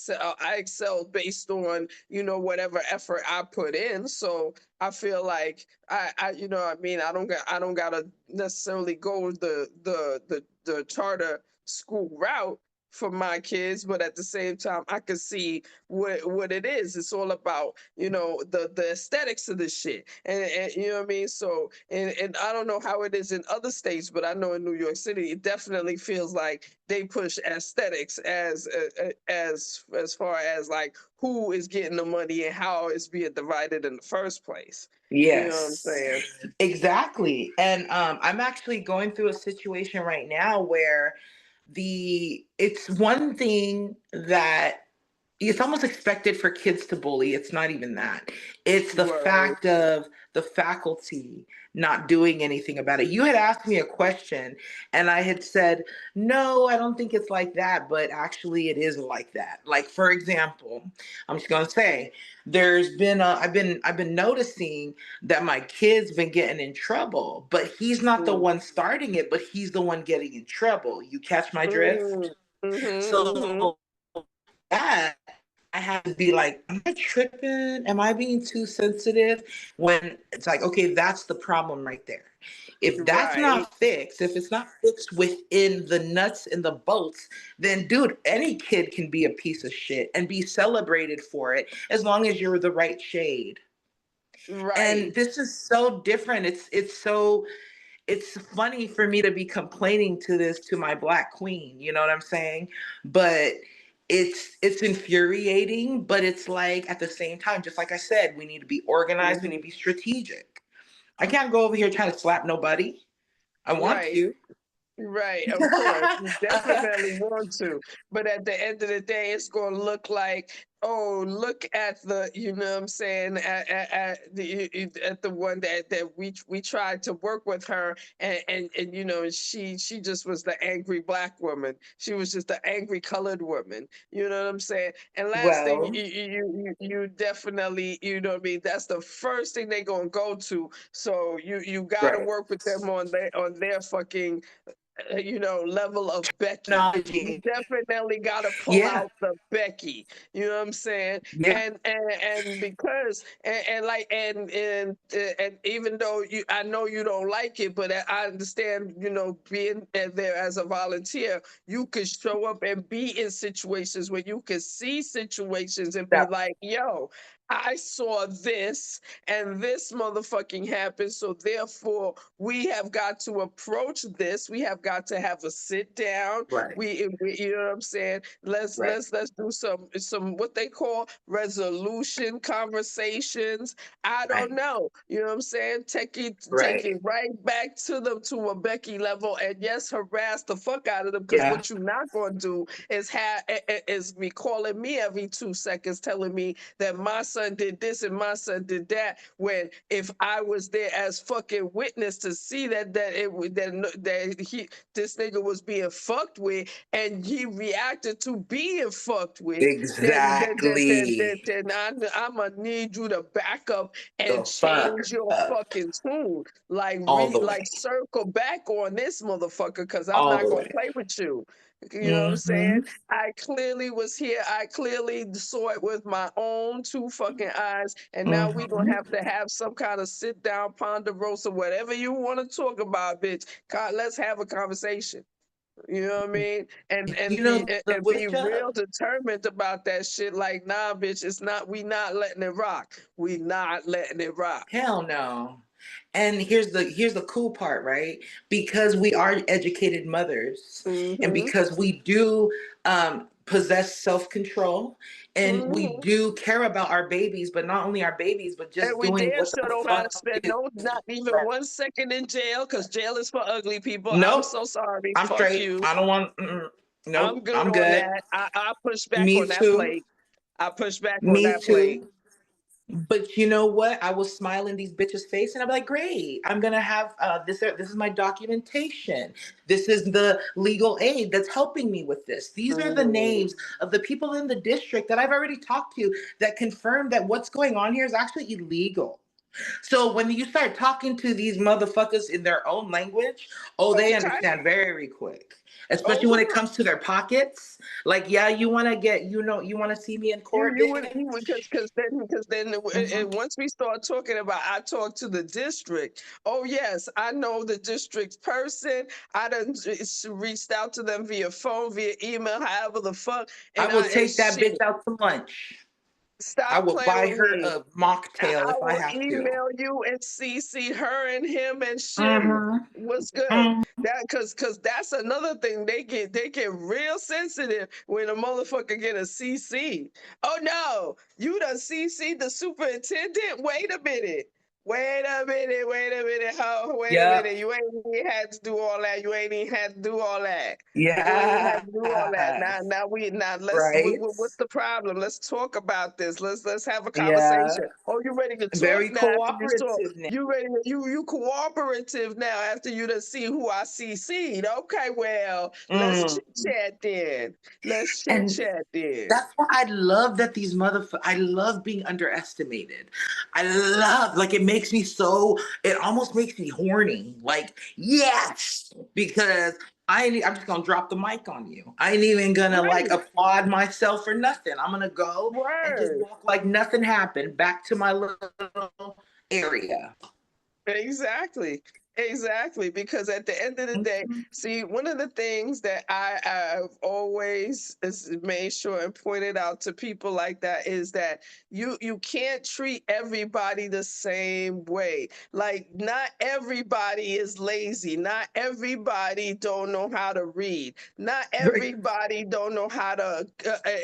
excelled based on, whatever effort I put in. So I feel like what I mean, I don't gotta necessarily go the charter school route for my kids, but at the same time, I can see what it is. It's all about, the aesthetics of the shit. And you know what I mean? So, and I don't know how it is in other states, but I know in New York City, it definitely feels like they push aesthetics as far as like who is getting the money and how it's being divided in the first place. You know what I'm Yes, saying? exactly. And I'm actually going through a situation right now where it's one thing that it's almost expected for kids to bully. It's not even that. It's the Right. fact of the faculty not doing anything about it. You had asked me a question and I had said, no, I don't think it's like that, but actually it is like that. Like, for example, I'm just going to say I've been noticing that my kid's been getting in trouble, but he's not the Mm, one starting it, but he's the one getting in trouble. You catch my drift? mm, mhm, So that I have to be like, am I tripping? Am I being too sensitive? When it's like, okay, that's the problem right there. If that's right, not fixed, if it's not fixed within the nuts and the bolts, then dude, any kid can be a piece of shit and be celebrated for it as long as you're the right shade. right. And this is so different. It's funny for me to be complaining to my black queen, you know what I'm saying? But it's infuriating, but it's like at the same time, just like I said, we need to be organized, we need Mhm, to be strategic. I can't go over here trying to slap nobody. I want right. to. Right, of course. You definitely want to. But at the end of the day, it's going to look like, oh, look at the, you know what I'm saying, at the one that we tried to work with her and she just was the angry black woman. She was just the angry colored woman. You know what I'm saying? And last thing, Well, you definitely, you know what I mean, that's the first thing they're going to go to. So you got to right. work with them on their fucking level of Becky. You Technology. definitely got to pull Yeah. out the Becky. You know what I'm saying? Yeah. And because and even though I know you don't like it, but I understand. Being there as a volunteer, you could show up and be in situations where you could see situations and be That like, "Yo, I saw this and this motherfucking happened. So therefore, we have got to approach this. We have got to have a sit down. right. You know what I'm saying? Let's Right. let's let's do some what they call resolution conversations. I don't Right. know. You know what I'm saying? Take it Right. right back to a Becky level, and yes, harass the fuck out of them. Because Yeah. what you're not gonna do is be calling me every 2 seconds, telling me that my son did this and my son did that. When if I was there as fucking witness to see that this nigga was being fucked with and he reacted to being fucked with, Exactly. then I'm gonna need you to back up and The fuck change your up. fucking tune. Like All the like way. circle back on this motherfucker, because I'm All not the gonna way. play with you. You know what I'm saying? Mm-hmm. I clearly was here. I clearly saw it with my own two fucking eyes. And now we gonna Mm-hmm. have some kind of sit down, ponderosa, whatever you want to talk about, bitch. Let's have a conversation. You know what I mean? And You be know the and be switch up? real determined about that shit. Like, nah, bitch, it's not. We not letting it rock. We not letting it rock. Hell no. And here's the cool part, right? Because we are educated mothers, and Mm-hmm. because we do possess self-control, and we Mm-hmm. do care about our babies, but not only our babies, but And just we doing damn what sure the don't gotta fuck spend is not even right. 1 second in jail, because jail is for ugly people. I'm Nope. so sorry. I'm Fuck straight. you. I don't want. Mm-mm. Nope, I'm good I'm on good. that. I push back Me on that too. plate. I push back on Me that plate. too. But you know what? I will smile in these bitches' face and I'm like, great. I'm gonna have this. This is my documentation. This is the legal aid that's helping me with this. These are the Mm. names of the people in the district that I've already talked to that confirm that what's going on here is actually illegal. So when you start talking to these motherfuckers in their own language, oh, they Okay. understand very quick. Oh, Especially when it good. comes to their pockets. Like, yeah, you want to get, you want to see me in court, You would, bitch. because then Mhm. once we start talking about, I talk to the district. Oh yes, I know the district person. I done reached out to them via phone, via email, however the fuck, I and will and take that shit. bitch out to lunch. I Stop will playing buy with her me. a mocktail I if I will have to. email you and CC her and him and shit. Mm-hmm. What's good? Mm-hmm. That cause that's another thing. They get real sensitive when a motherfucker get a CC. Oh no, you done CC the superintendent? Wait a minute. Wait a minute, wait a minute, wait a Yep. minute. You ain't even had to do all that. You ain't even had to do all that. You ain't had Yeah. to do all that. Now let's Right. what's the problem? Let's talk about this. Let's have a Yeah. conversation. Oh, you ready to talk Very now after you talk? cooperative now. You ready you cooperative now after you done see who I CC'd. Okay, well, let's Mm. chit chat then. Let's chit And chat then. that's why I love that these motherfuckers, I love being underestimated. I love, like, it makes me so, it almost makes me horny. Like, yes, because I'm just gonna drop the mic on you. I ain't even gonna like Right. applaud myself or nothing. I'm gonna go and just Word. walk like nothing happened back to my little area. Exactly. Exactly. Because at the end of the day, see, one of the things that I've always made sure and pointed out to people like that is that you can't treat everybody the same way. Like not everybody is lazy. Not everybody don't know how to read. Not Right. everybody don't know how to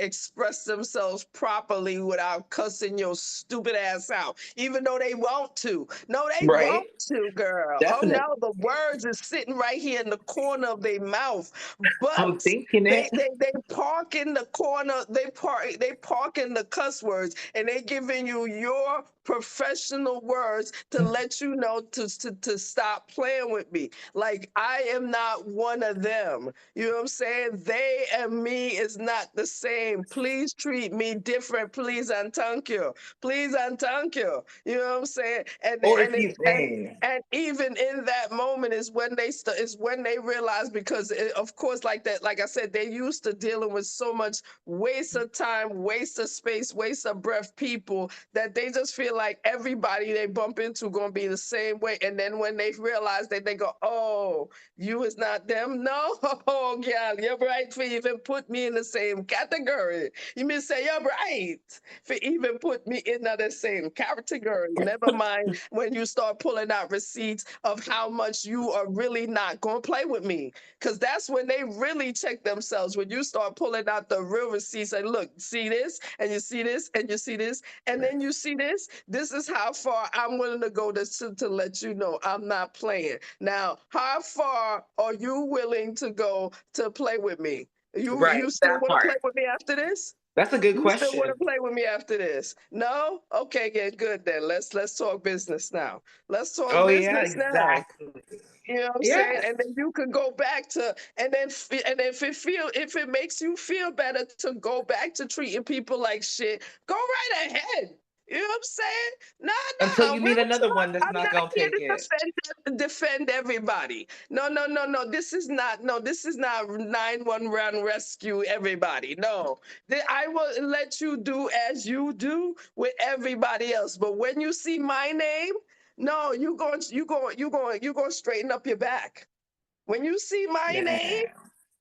express themselves properly without cussing your stupid ass out, even though they want to. No, they want Right. to, girl. Oh Definitely. no, the words is sitting right here in the corner of their mouth, I'm but thinking they it. they they park in the corner. They park in the cuss words, and they giving you your professional words to let you know to stop playing with me. Like I am not one of them. You know what I'm saying? They and me is not the same. Please treat me different, please and thank you. Please and thank you. You know what I'm saying? And Or and if it, you think. and even in that moment is when is when they realize, because of course, like that, like I said, they used to dealing with so much waste of time, waste of space, waste of breath people, that they just feel like everybody they bump into gonna be the same way. And then when they realize that, they go, oh, you is not them. No, oh girl, you're right for even put me in the same category. You mean say you're right for even put me in the same category. Never mind when you start pulling out receipts of how much you are really not gonna play with me. Cause that's when they really check themselves. When you start pulling out the real receipts and look, see this, and you see this, and you see this, and then you see this. This is how far I'm willing to go to let you know I'm not playing. Now, how far are you willing to go to play with me? Right. You still That want to play part. with me after this? That's a good You still want question. to play with me after this? No? Okay, yeah, good then. Let's talk business now. Let's talk Oh yeah, business now. exactly. You know what I'm saying? Yes. And then you can go back to, and if it makes you feel better to go back to treating people like shit, go right ahead. You know what I'm saying? No, Until no, you real meet another talk. one that's I'm not not gonna here take to it. defend everybody. No, no, no, no. This is not. No, this is not 911 rescue everybody. No, I will let you do as you do with everybody else. But when you see my name, no, you going to straighten up your back. When you see my name, Yeah.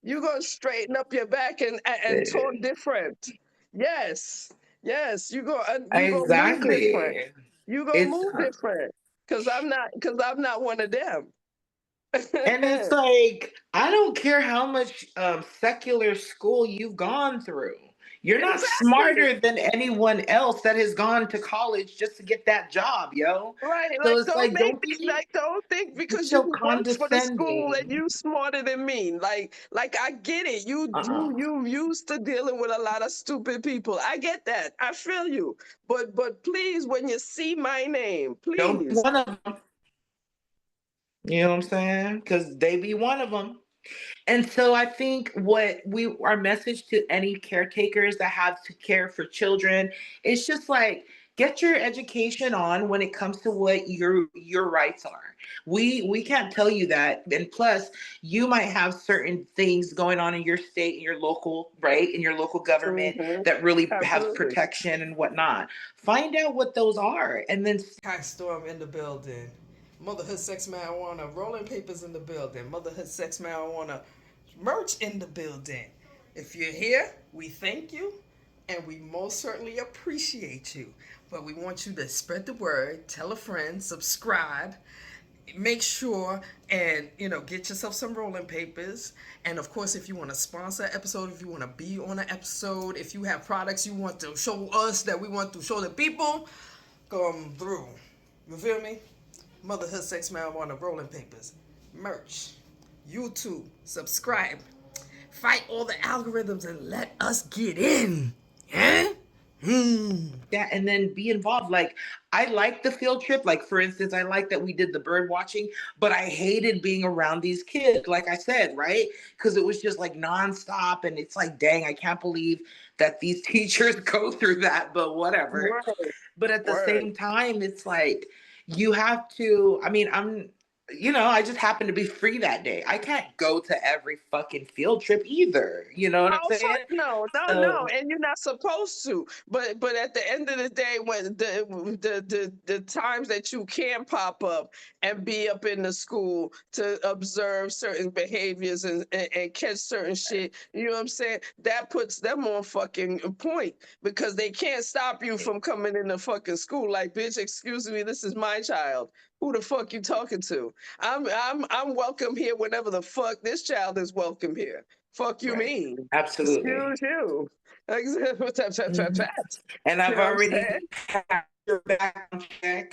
you're going to straighten up your back and talk different. Yes. Yes, you going to move different. Exactly. You going to It's move different, cuz I'm not one of them. and it's like I don't care how much secular school you've gone through. You're not Exactly. smarter than anyone else that has gone to college just to get that job, yo. Right, So like it's don't like, make me like don't think because you so work for the school and condescending. you smarter than me. Like I get it. You used to dealing with a lot of stupid people. I get that. I feel you. But please, when you see my name, Don't be please. one of them. You know what I'm saying? Because they be one of them. And so I think our message to any caretakers that have to care for children is just like get your education on when it comes to what your rights are. We can't tell you that. And plus, you might have certain things going on in your state, in your local, right, in your local government Hmm. that really has Absolutely. protection and whatnot. Find out what those are and then Hack Storm in the building. Motherhood Sex Marijuana. Rolling Papers in the building. Motherhood Sex Marijuana. Merch in the building. If you're here, we thank you and we most certainly appreciate you. But we want you to spread the word, tell a friend, subscribe, make sure and get yourself some rolling papers. And of course, if you want to sponsor an episode, if you want to be on an episode, if you have products you want to show us that we want to show the people, come through. You feel me? Motherhood Sex Marijuana rolling papers, merch, YouTube, subscribe, fight all the algorithms and let us get in. Yeah? that and then be involved. Like I like the field trip. Like for instance, I like that we did the bird watching, but I hated being around these kids, like I said, right? Because it was just like nonstop. And it's like, dang, I can't believe that these teachers go through that, but whatever. Word, But at the word. same time, it's like you have to, I mean, I just happen to be free that day. I can't go to every fucking field trip either. You know what I'm Oh fuck saying? no, no, no, So and you're not supposed to. But at the end of the day, when the times that you can pop up and be up in the school to observe certain behaviors and catch certain shit, you know what I'm saying? That puts them on fucking point because they can't stop you from coming in the fucking school. Like, bitch, excuse me, this is my child. Who the fuck you talking to? I'm welcome here whenever the fuck this child is welcome here. Fuck you right. mean? Absolutely. Excuse you. Tap, tap, tap, Mhm. tap. And You I've know what I'm already saying? had your background check.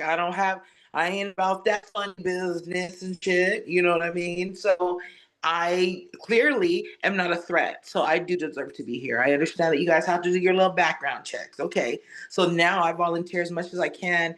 I ain't about that fun business and shit. You know what I mean? So I clearly am not a threat. So I do deserve to be here. I understand that you guys have to do your little background checks. Okay. So now I volunteer as much as I can.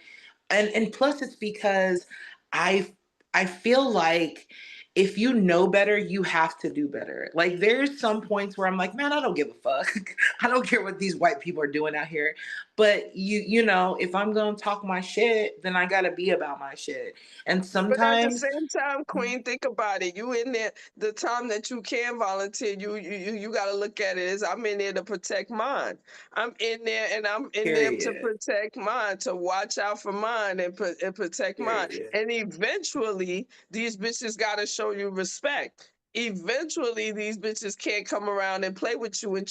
And plus it's because I I feel like if you know better, you have to do better. Like there's some points where I'm like, man, I don't give a fuck. I don't care what these white people are doing out here. But if I'm gonna talk my shit, then I gotta be about my shit. And But at the sometimes, same time, Queen, think about it. You in there, the time that you can volunteer, you got to look at it as I'm in there to protect mine. I'm in there and I'm in there to period, protect mine, to watch out for mine and protect mine. period. And eventually, these bitches got to show you respect. Eventually, these bitches can't come around and play with you and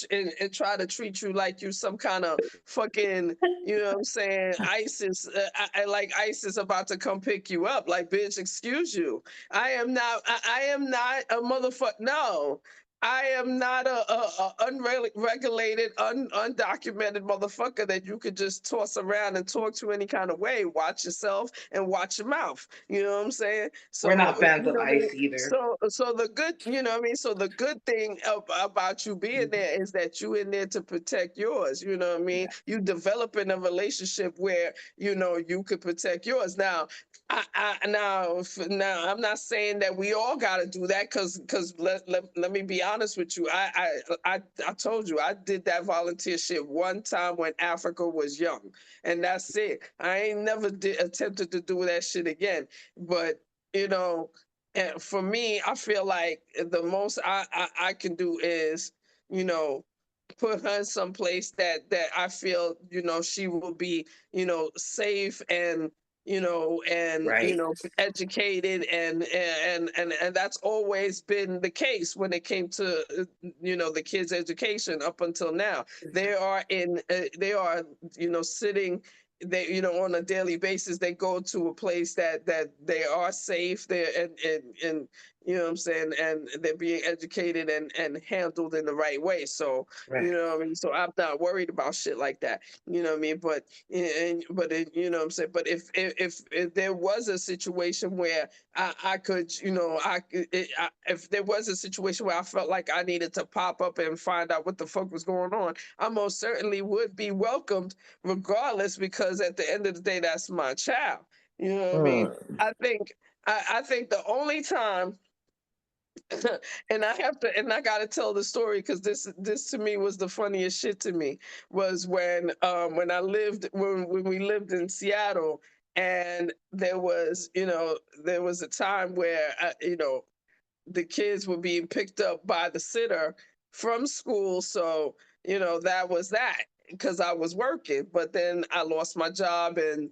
try to treat you like you some kind of fucking, you know what I'm saying? ISIS, like ISIS about to come pick you up. Like, bitch, excuse you. I am not a motherfucker. No, I am not a unregulated, undocumented motherfucker that you could just toss around and talk to any kind of way. Watch yourself and watch your mouth. You know what I'm saying? We're So, not fans you of know what I mean? ICE either. So the good, you know what I mean? So the good thing about you being there is that you in there to protect yours. You know what I mean? Yeah. You developing a relationship where, you could protect yours. Now, now I'm not saying that we all got to do that because let me be honest with you. I told you I did that volunteer shit one time when Africa was young, and that's it. I ain't never attempted to do that shit again. But you know, and for me, I feel like the most I can do is, you know, put her in some place that I feel, she will be, safe and, Right. educated and that's always been the case when it came to, the kids' education up until now. They are, sitting they on a daily basis they go to a place that they are safe there and You know what I'm saying? And they're being educated and handled in the right way. So, you Right. know what I mean? So I'm not worried about shit like that. You know what I mean? You know what I'm saying? But if there was a situation where I could, you know, if there was a situation where I felt like I needed to pop up and find out what the fuck was going on, I most certainly would be welcomed regardless, because at the end of the day, that's my child. You know what I mean? Mm. I think I think the only time and I gotta tell the story because this to me was the funniest shit to me, was when when we lived in Seattle, and there was a time where the kids were being picked up by the sitter from school. So, that was that, because I was working, but then I lost my job, and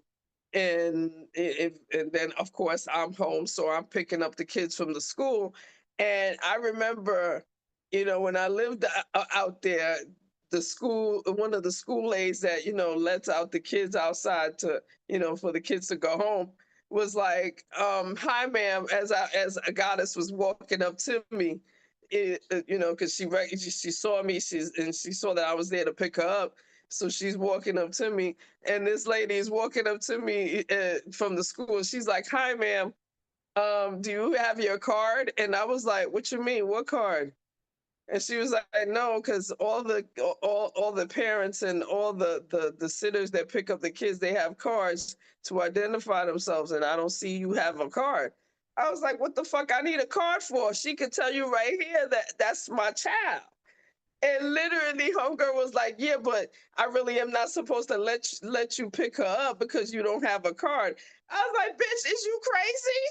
then of course I'm home, so I'm picking up the kids from the school. And I remember, when I lived out there, one of the school aides that lets out the kids outside to for the kids to go home, was like, "Hi, ma'am," as a goddess was walking up to me, because she saw me, she saw that I was there to pick her up, so she's walking up to me, and this lady is walking up to me from the school. She's like, "Hi, ma'am. Do you have your card?" And I was like, "What you mean? What card?" And she was like, "No, because all the parents and all the sitters that pick up the kids, they have cards to identify themselves, and I don't see you have a card." I was like, "What the fuck I need a card for? She could tell you right here that that's my child." And literally, homegirl was like, "Yeah, but I really am not supposed to let you pick her up because you don't have a card." I was like, "Bitch, is you crazy?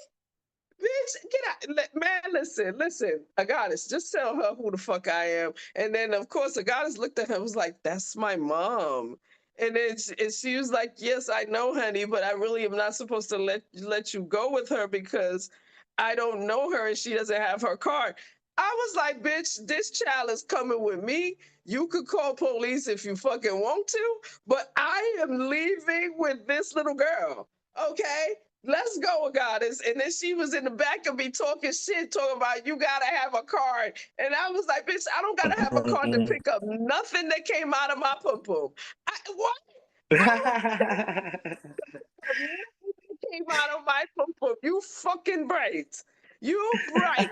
Bitch, get out!" Man, listen. A goddess, just tell her who the fuck I am. And then, of course, a goddess looked at her and was like, "That's my mom." And then she was like, "Yes, I know, honey, but I really am not supposed to let you go with her because I don't know her and she doesn't have her card." I was like, "Bitch, this child is coming with me. You could call police if you fucking want to, but I am leaving with this little girl. Okay? Let's go, goddess." And then she was in the back of me talking shit, talking about you gotta have a card. And I was like, "Bitch, I don't gotta have a card to pick up nothing that came out of my pum pum. What? I don't have nothing that came out of my pum pum. You fucking bright. You bright."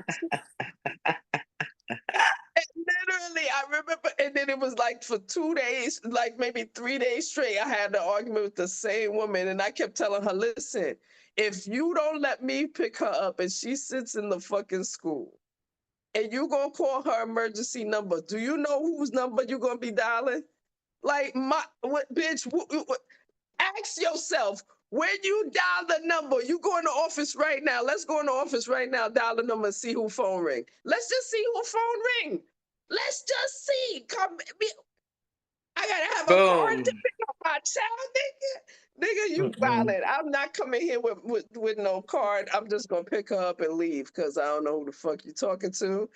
And literally, I remember, and then it was like for 2 days, like maybe 3 days straight, I had an argument with the same woman, and I kept telling her, "Listen, if you don't let me pick her up and she sits in the fucking school, and you gonna call her emergency number, do you know whose number you gonna be dialing? Like, what, bitch? Ask yourself, when you dial the number, you go in the office right now. Let's go in the office right now, dial the number and see who phone ring. Let's just see who phone ring. Let's just see. I gotta have a card to Boom. pick up my child, nigga. Nigga, you Mm-mm. violent. I'm not coming here with no card. I'm just gonna pick her up and leave because I don't know who the fuck you talking to.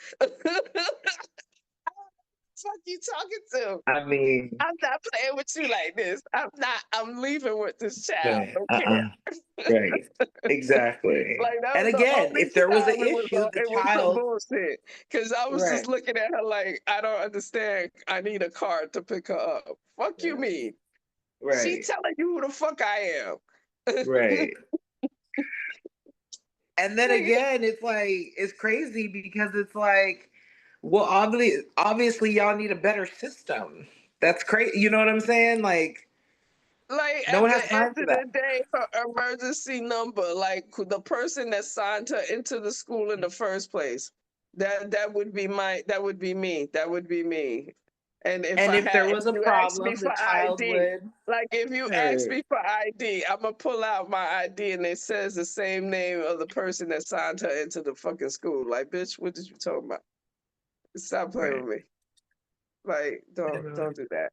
Fuck you talking to? I mean, I'm not playing with you like this. I'm not. I'm leaving with this child. right. Don't care. Right. Exactly. Like, that And was the again, only if there was an time issue, the it was some child, bullshit. Because I was right, just looking at her like, I don't understand. I need a card to pick her up. Fuck you, right, mean? She right, telling you who the fuck I am. right. And then Nigga, again, it's like it's crazy because it's like, well, obviously, y'all need a better system. That's crazy. You know what I'm saying? Like, like no at one the has end time for of that. the day, her emergency number, like the person that signed her into the school in the first place, that would be me. That would be me. And And if there if was a you ask me problem, the for child ID, would. like if you ask Right, me for ID, I'm gonna pull out my ID and it says the same name of the person that signed her into the fucking school. Like, bitch, what did you talking about? Stop playing right. with me. Like, I know. don't do that.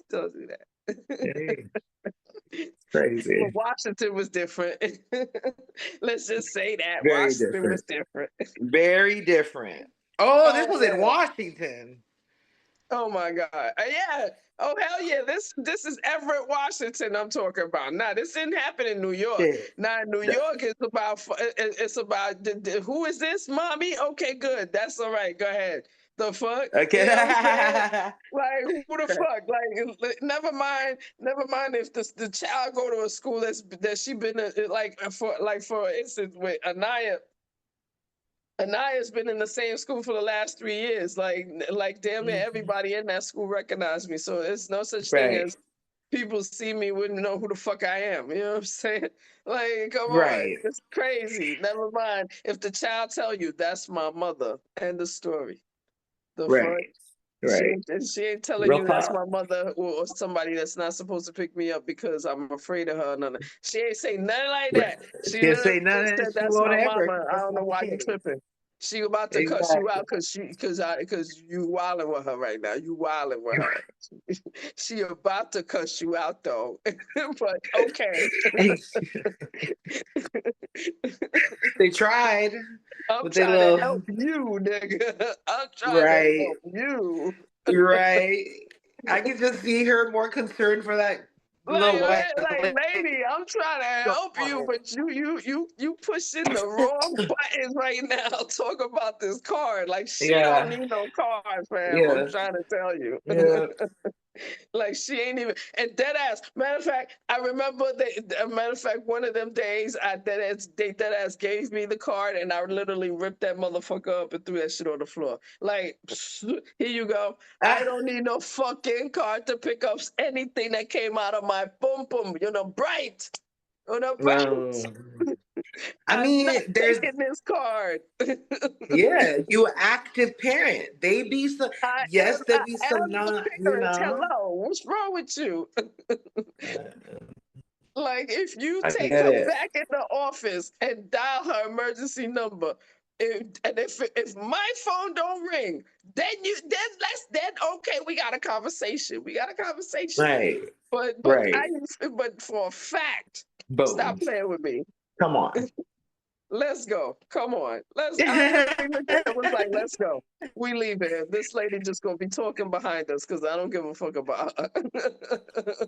Don't do that. Hey, But crazy. Washington was different. Let's just say that Very Washington was different. different. Very different. Oh, this Oh was in man, Washington. Oh my God. Yeah. Oh hell yeah. This is Everett, Washington I'm talking about. Nah, this didn't happen in New York. Shit. Now in New York it's about who is this, mommy? Okay, good. That's all right. Go ahead. The fuck? Okay. You know what I'm saying? Like who the fuck? Never mind if the child go to a school that she been for instance with Anaya. Anaya's been in the same school for the last 3 years. Like damn it, Mhm. everybody in that school recognized me. So it's no such thing Right. as people see me wouldn't know who the fuck I am. You know what I'm saying? Like, come on, Right. it's crazy. Never mind if the child tell you that's my mother. End of story. The fuck. Right. Right. She ain't telling Real you that's talk. my mother or somebody that's not supposed to pick me up because I'm afraid of her. Or nothing. She ain't say nothing like Right. that. She She'll literally say nothing. said She that's won't my ever, mama. 'cause I that's don't know not the why you case. tripping. She about to cuss you Exactly. out because you wilding with her right now. You wilding with her. She about to cuss you out though. But okay. They tried I'm with their trying to little help you, nigga. I'm trying to right, help you. right. I can just see her more concerned for that little white Lady, I'm trying to help you, lady. but you pushing the wrong buttons right now. Talk about this card. Like she don't Yeah, need no card, fam. I'm yeah, trying to tell you. yeah. Like she ain't even and dead ass. Matter of fact, I remember matter of fact, one of them days they dead ass gave me the card and I literally ripped that motherfucker up and threw that shit on the floor. Like, here you go. I Ah, don't need no fucking card to pick up anything that came out of my boom boom. Bright. no. Bright. I I'm not mean, there's taking this card. yeah, you active parent. They be some yes, there be I some am a not, parent. Hello. What's wrong with you? uh, Like if you I take get her it. back in the office and dial her emergency number, if my phone don't ring, then okay, we got a conversation. We got a conversation. Right, I right. but for a fact, stop Boom. playing with me. Come on. Let's go. Come on. I literally looked at it was like, let's go. We leave it. This lady just gonna be talking behind us because I don't give a fuck about her.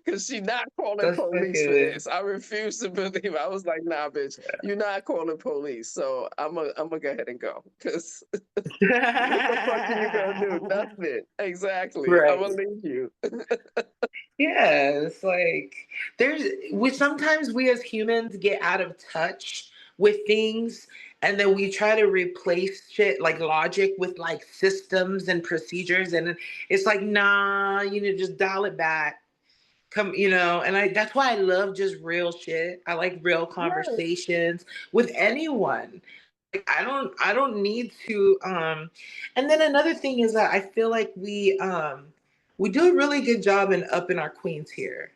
Because she not calling That's police for fucking this. I refuse to believe. I was like, nah, bitch, you're not calling police. So I'm gonna go ahead and go. Because what the fuck are you gonna do? Nothing. Exactly. I'm right. gonna leave you. Yeah, it's like we sometimes we as humans get out of touch with things and then we try to replace shit like logic with like systems and procedures and it's like nah, just dial it back. Come, and that's why I love just real shit. I like real Yes. conversations with anyone. Like, I don't need to and then another thing is that I feel like we do a really good job in upping our queens here.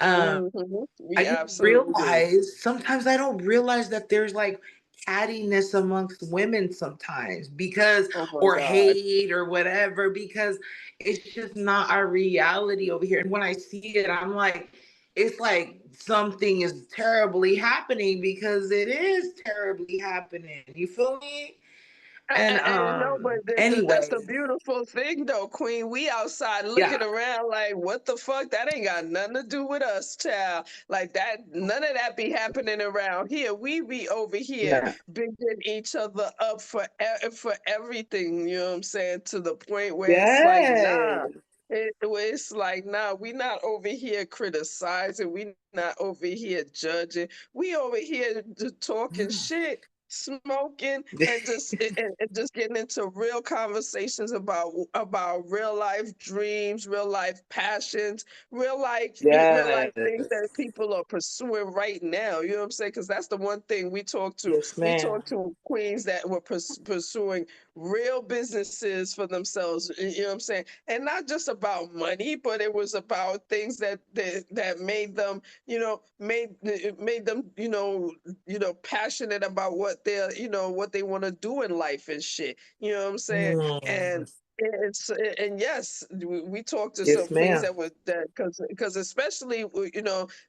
Um I We didn't absolutely do. realize sometimes I don't realize that there's like cattiness amongst women sometimes because Oh my or God. hate or whatever because it's just not our reality over here. And when I see it, I'm like, it's like something is terribly happening because it is terribly happening. You feel me? And No, but that's the anyways, beautiful thing, though, Queen. We outside yeah, looking around like, what the fuck? That ain't got nothing to do with us, child. Like that, none of that be happening around here. We be over here yeah, bigging each other up for everything. You know what I'm saying? To the point where it's like, yes, nah. It's like, nah, we not over here criticizing. We not over here judging. We over here just talking shit, smoking, and just getting into real conversations about real life dreams, real life passions, real life things yes, that people are pursuing right now. You know what I'm saying? Because that's the one thing we talk to. yes, We ma'am. talk to queens that were pursuing real businesses for themselves. You know what I'm saying? And not just about money, but it was about things that made them, made them, passionate about what they want to do in life and shit. You know what I'm saying? And Mm, and yes, we talked to some yes, queens ma'am. that was that because especially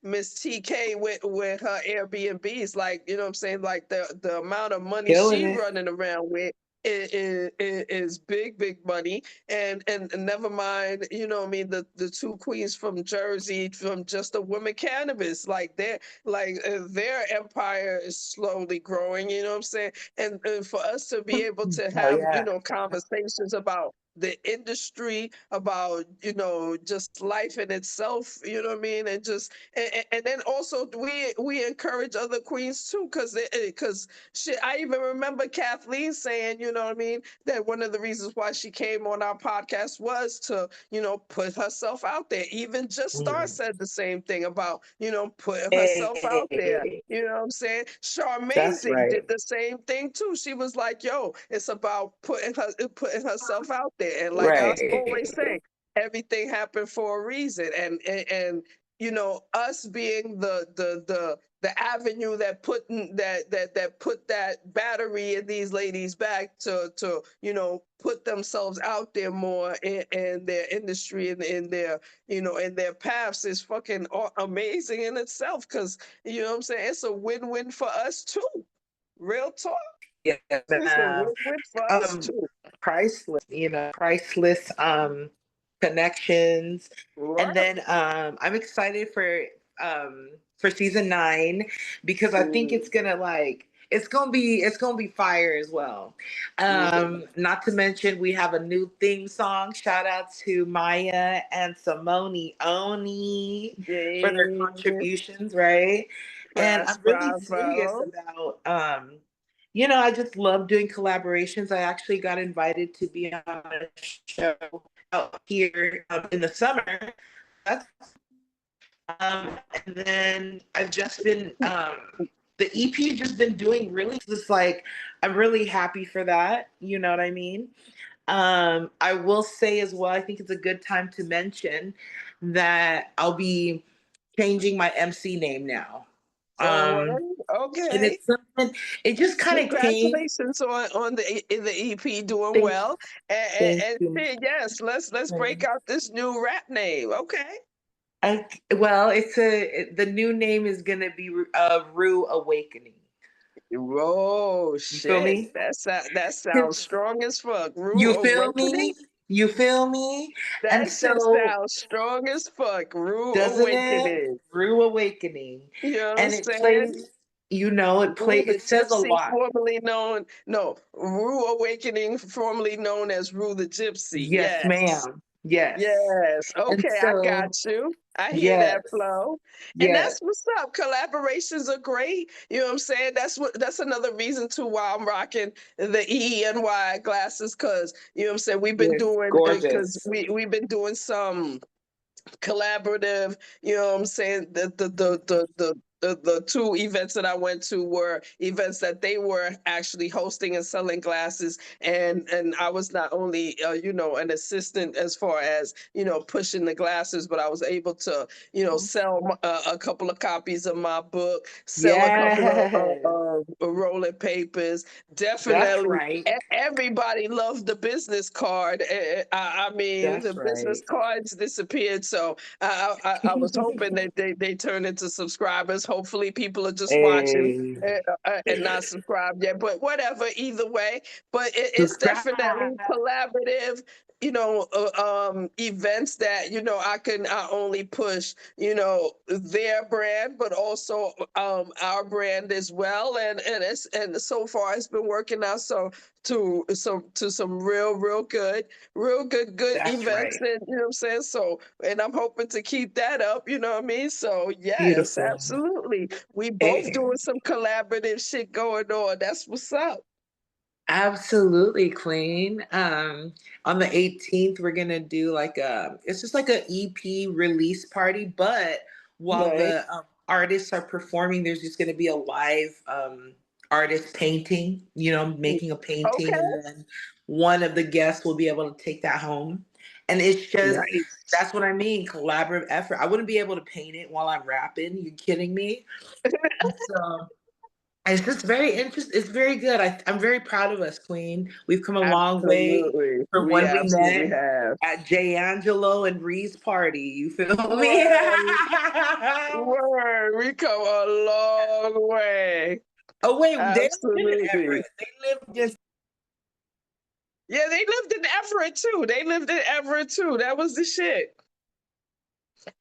Miss TK with her Airbnbs, like, you know what I'm saying, like the amount of money Killing she it. running around with. is big money, and never mind, what I mean, the two queens from Jersey, from Just a Woman Cannabis, like their empire is slowly growing, you know what I'm saying? And for us to be able to Oh have, yeah. conversations about the industry, about, just life in itself, you know what I mean? And just and then also we encourage other queens too, because shit, I even remember Kathleen saying, you know what I mean, that one of the reasons why she came on our podcast was to, put herself out there. Even Just Star Mm. said the same thing about, putting herself out there. Hey, You know what I'm saying? that's Charmaze right. did the same thing too. She was like, yo, it's about putting herself out there. And like I always Right. say, everything happened for a reason. And us being the avenue that put that battery in these ladies back to put themselves out there more in their industry and in their paths is fucking amazing in itself, because what I'm saying, it's a win-win for us too. Real talk. Yes, It's a ma'am. win-win for us Um, too. priceless, priceless connections. And Right. then I'm excited for season 9 because I think Mm, it's gonna be fire as well. yeah. Not to mention we have a new theme song. Shout out to Maya and Simone Oni for their Yeah. contributions, right? And I'm really serious Bravo. about I just love doing collaborations. I actually got invited to be on a show out here in the summer. That's, and then I've just been the EP just been doing really just like I'm really happy for that. You know what I mean? I will say as well, I think it's a good time to mention that I'll be changing my MC name now. Oh, Um, well, and okay. it's something. It just kind of came. Congratulations on the EP doing Thank, well. thank And you. shit, yes, let's break out this new rap name. Okay. I, well, the new name is gonna be Rue Awakening. Whoa, You feel shit. me? That sounds strong as fuck. Rue You feel Awakening? me? You feel me? And That shit so, sounds strong as fuck. Rue doesn't it? Awakening. Rue Awakening, You know what I'm and it saying? plays. You know, it Rue play. the It says a Gypsy, lot. formerly known, no, Rue Awakening, formerly known as Rue the Gypsy. Yes, Yes. ma'am. Yes. Yes. And Okay, I got so, you. I hear yes, that flow. And yes, that's what's up. Collaborations are great. You know what I'm saying? That's another reason too why I'm rocking the EENY glasses, cause you know what I'm saying, we've been yes, doing because gorgeous. we've been doing some collaborative, you know what I'm saying? The two events that I went to were events that they were actually hosting and selling glasses, and I was not only an assistant as far as pushing the glasses, but I was able to sell a couple of copies of my book, sell a couple Yes, of rolling papers. that's Definitely right. everybody loved the business card. I mean, the That's business right. cards disappeared, so I was hoping that they turn into subscribers. Hopefully, people are just watching Hey, and not subscribed yet. But whatever, either way. But it's subscribe. definitely collaborative. Events that I can not only push their brand, but also our brand as well. And so far it's been working out to some real good That's events, right. and what I'm saying, so, and I'm hoping to keep that up, you know what I mean? So yes, Beautiful. absolutely, we both Hey, doing some collaborative shit going on. That's what's up. absolutely, Queen. On the 18th, we're gonna do it's just like a EP release party, but while Right. the artists are performing, there's just gonna be a live artist painting, making a painting, Okay. and then one of the guests will be able to take that home. And it's just Nice. that's what I mean, collaborative effort. I wouldn't be able to paint it while I'm rapping. You kidding me? And so it's just very interesting. It's very good. I'm very proud of us, Queen. We've come a long way Absolutely, from we when we absolutely met have. at J. Angelo and Ree's party. You feel me? Word, word, we come a long way. Oh wait, they don't live in Absolutely. Everett. They live just Yeah, they lived in Everett too. They lived in Everett too. That was the shit.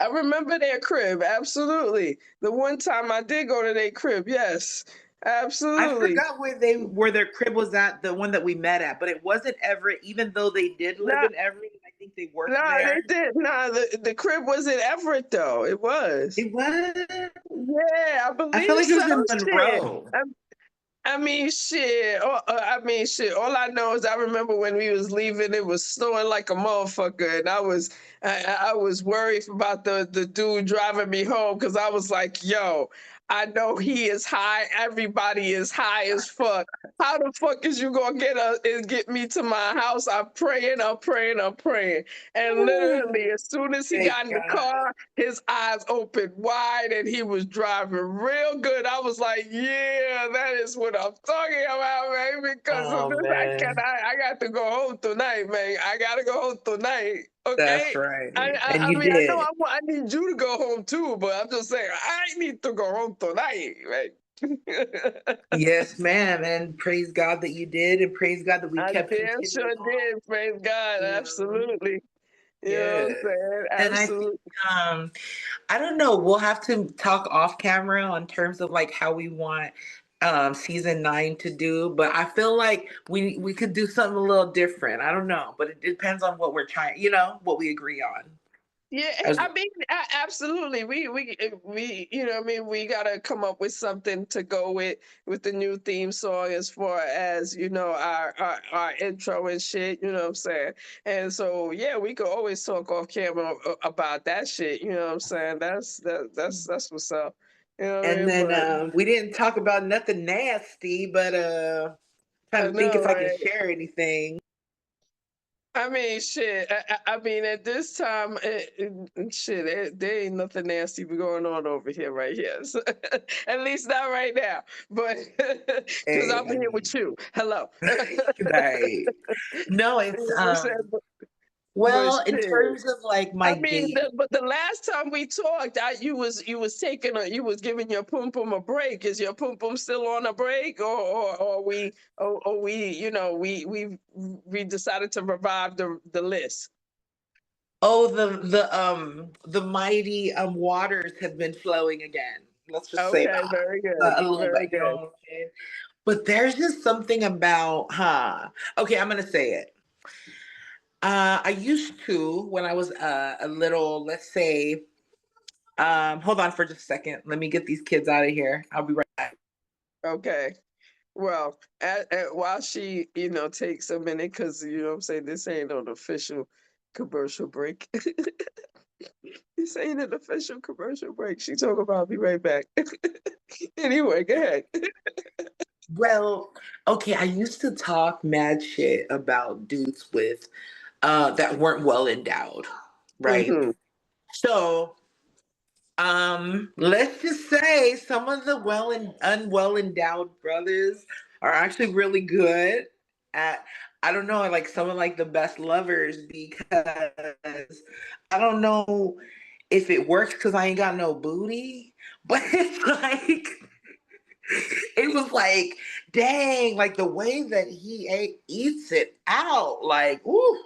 I remember their crib, absolutely. The one time I did go to their crib, yes, I absolutely. forgot where their crib was at, the one that we met at, but it wasn't Everett, even though they did live No, in Everett. I think they worked no, they there. did. No, the crib was in Everett though. It was. It was. Yeah, I I feel believe like it so. was in Shit. Monroe. I mean, shit. I mean, shit. All I know is I remember when we was leaving, it was snowing like a motherfucker, and I was worried about the dude driving me home because I was like, yo, I know he is high. Everybody is high as fuck. How the fuck is you gonna get me to my house? I'm praying, I'm praying, I'm praying, and literally, as soon as he Thank got in the God. car, his eyes opened wide and he was driving real good. I was like, yeah, that is what I'm talking about, man. Because of Oh this, man, I got to go home tonight, man. I got to go home tonight. that's Okay. right. And I you mean, I know did. I need you to go home too, but I'm just saying, I need to go home tonight, right? Yes, ma'am. And praise God that you did, and praise God that we I kept damn continuing sure on. did. Praise God. You know. Absolutely. You know what I'm Yes. saying? And I think Absolutely. um I don't know, we'll have to talk off camera on terms of like how we want season 9 to do, but I feel like we could do something a little different. I don't know, but it depends on what we're trying, what we agree on. Yeah, As I mean, absolutely. You know, what I mean, we gotta come up with something to go with the new theme song as far as our intro and shit. You know what I'm saying? And so, yeah, we could always talk off camera about that shit. You know what I'm saying? That's what's up. You know what I and mean? then But we didn't talk about nothing nasty, but trying I to think know, if I can right? share anything. I mean, shit. I mean, at this time, shit, there ain't nothing nasty going on over here, right here. So, at least not right now. But because I'm here Hey, with you. Hello. right. No, You it's know what I'm saying? But well, in shit. terms of like I my mean, date. but the last time we talked, you was giving your pum pum a break. Is your pum pum still on a break, or we we decided to revive the list? Oh, the mighty waters have been flowing again. Let's just say Okay, that very good, a little very bit, you know good. what I'm saying? But there's just something about, huh? Okay, I'm gonna say it. I used to when I was a little, let's say, hold on for just a second. Let me get these kids out of here. I'll be right back. Okay. Well, while she, takes a minute, because, what I'm saying, this ain't an official commercial break. This ain't an official commercial break. She talking about, I'll be right back. Anyway, go ahead. Well, okay, I used to talk mad shit about dudes with that weren't well endowed, right? Hmm. So let's just say some of the well and unwell endowed brothers are actually really good at, I don't know, like some of like the best lovers, because I don't know if it works because I ain't got no booty, but it's like it was like, dang, like the way that eats it out, like, ooh,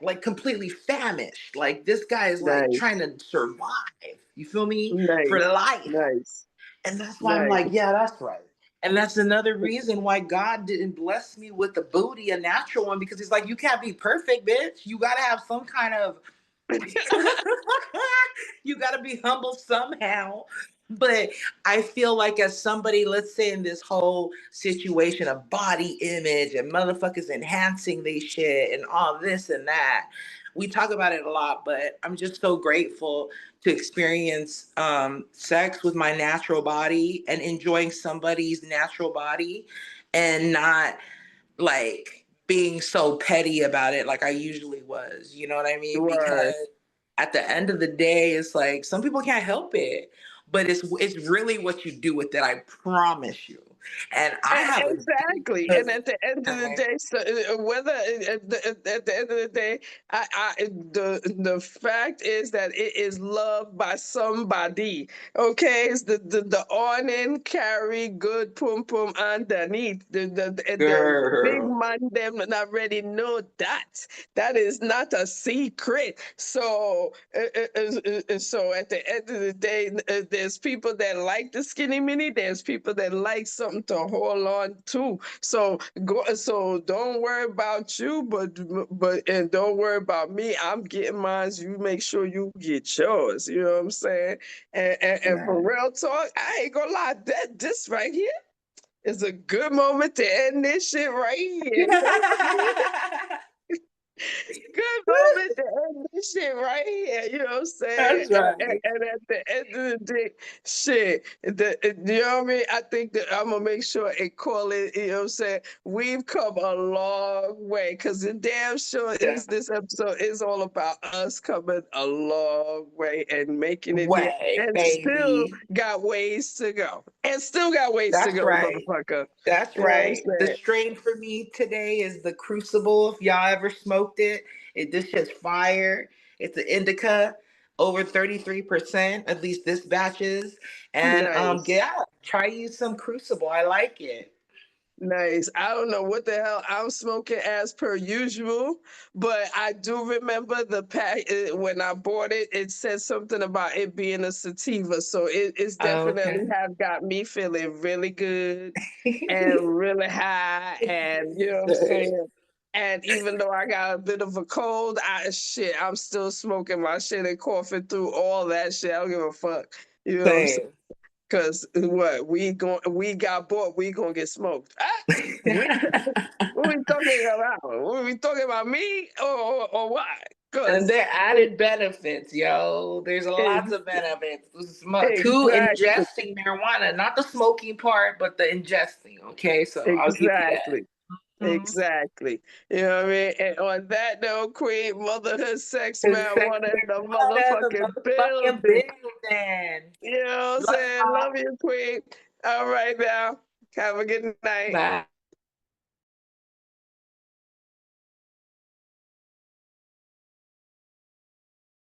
like completely famished. Like this guy is like Nice, trying to survive. You feel me? For nice, life. nice, And that's why I'm like, nice. yeah, that's right. And that's another reason why God didn't bless me with the booty, a natural one, because he's like, you can't be perfect, bitch. You gotta have some kind of you got to be humble somehow. But I feel like as somebody, let's say in this whole situation of body image and motherfuckers enhancing they shit and all this and that, we talk about it a lot, but I'm just so grateful to experience sex with my natural body and enjoying somebody's natural body and not like being so petty about it like I usually was. You know what I mean? Because Word. at the end of the day, it's like some people can't help it, but it's really what you do with it. I promise you. And I have a Exactly. And at the end of the day, so whether at the end of the day, the fact is that it is loved by somebody. Okay, it's the awning carry good pum pum underneath. The big girl. man them not already know that. That is not a secret. So so at the end of the day, there's people that like the skinny mini. There's people that like something to hold on to. So go. So don't worry about you, but and don't worry about me. I'm getting mine. You make sure you get yours. You know what I'm saying? And for Right. real talk, I ain't gonna lie. That this right here is a good moment to end this shit right here. Good moment to end this shit right here. You know what I'm saying? That's right. And at the end of the day, shit, you know what I mean? I think that I'm gonna make sure and call it, you know what I'm saying? We've come a long way because the damn sure Yeah. is this episode is all about us coming a long way and making it here. Way, And still baby. got ways to go. And still got ways to That's go, right. motherfucker. That's You know what I'm right. The saying? strain for me today is the Crucible. If y'all ever smoked it, this shit's fire. It's an indica, over 33%, at least this batches. And Nice. yeah, try use some Crucible. I like it. Nice. I don't know what the hell I'm smoking as per usual, but I do remember the pack when I bought it. It said something about it being a sativa, so it's definitely Okay. have got me feeling really good and really high, and you know what I'm saying. And even though I got a bit of a cold, I'm still smoking my shit and coughing through all that shit. I don't give a fuck. You know what I'm saying? Same. Cause what we got bought, we gonna get smoked. Ah, we, what we talking about? What we talking about me or what? And Cause they're added benefits, yo. There's lots of benefits to exactly, ingesting marijuana, not the smoking part, but the ingesting. Okay, so I'll give you that. exactly, Mhm. exactly. You know what I mean? And on that note, Queen, motherhood, sex, And sex marijuana in the marijuana, the motherfucking motherfucking building. building. You know what I'm Love saying? y'all. Love you, Queen. All right now. Have a good night. Bye.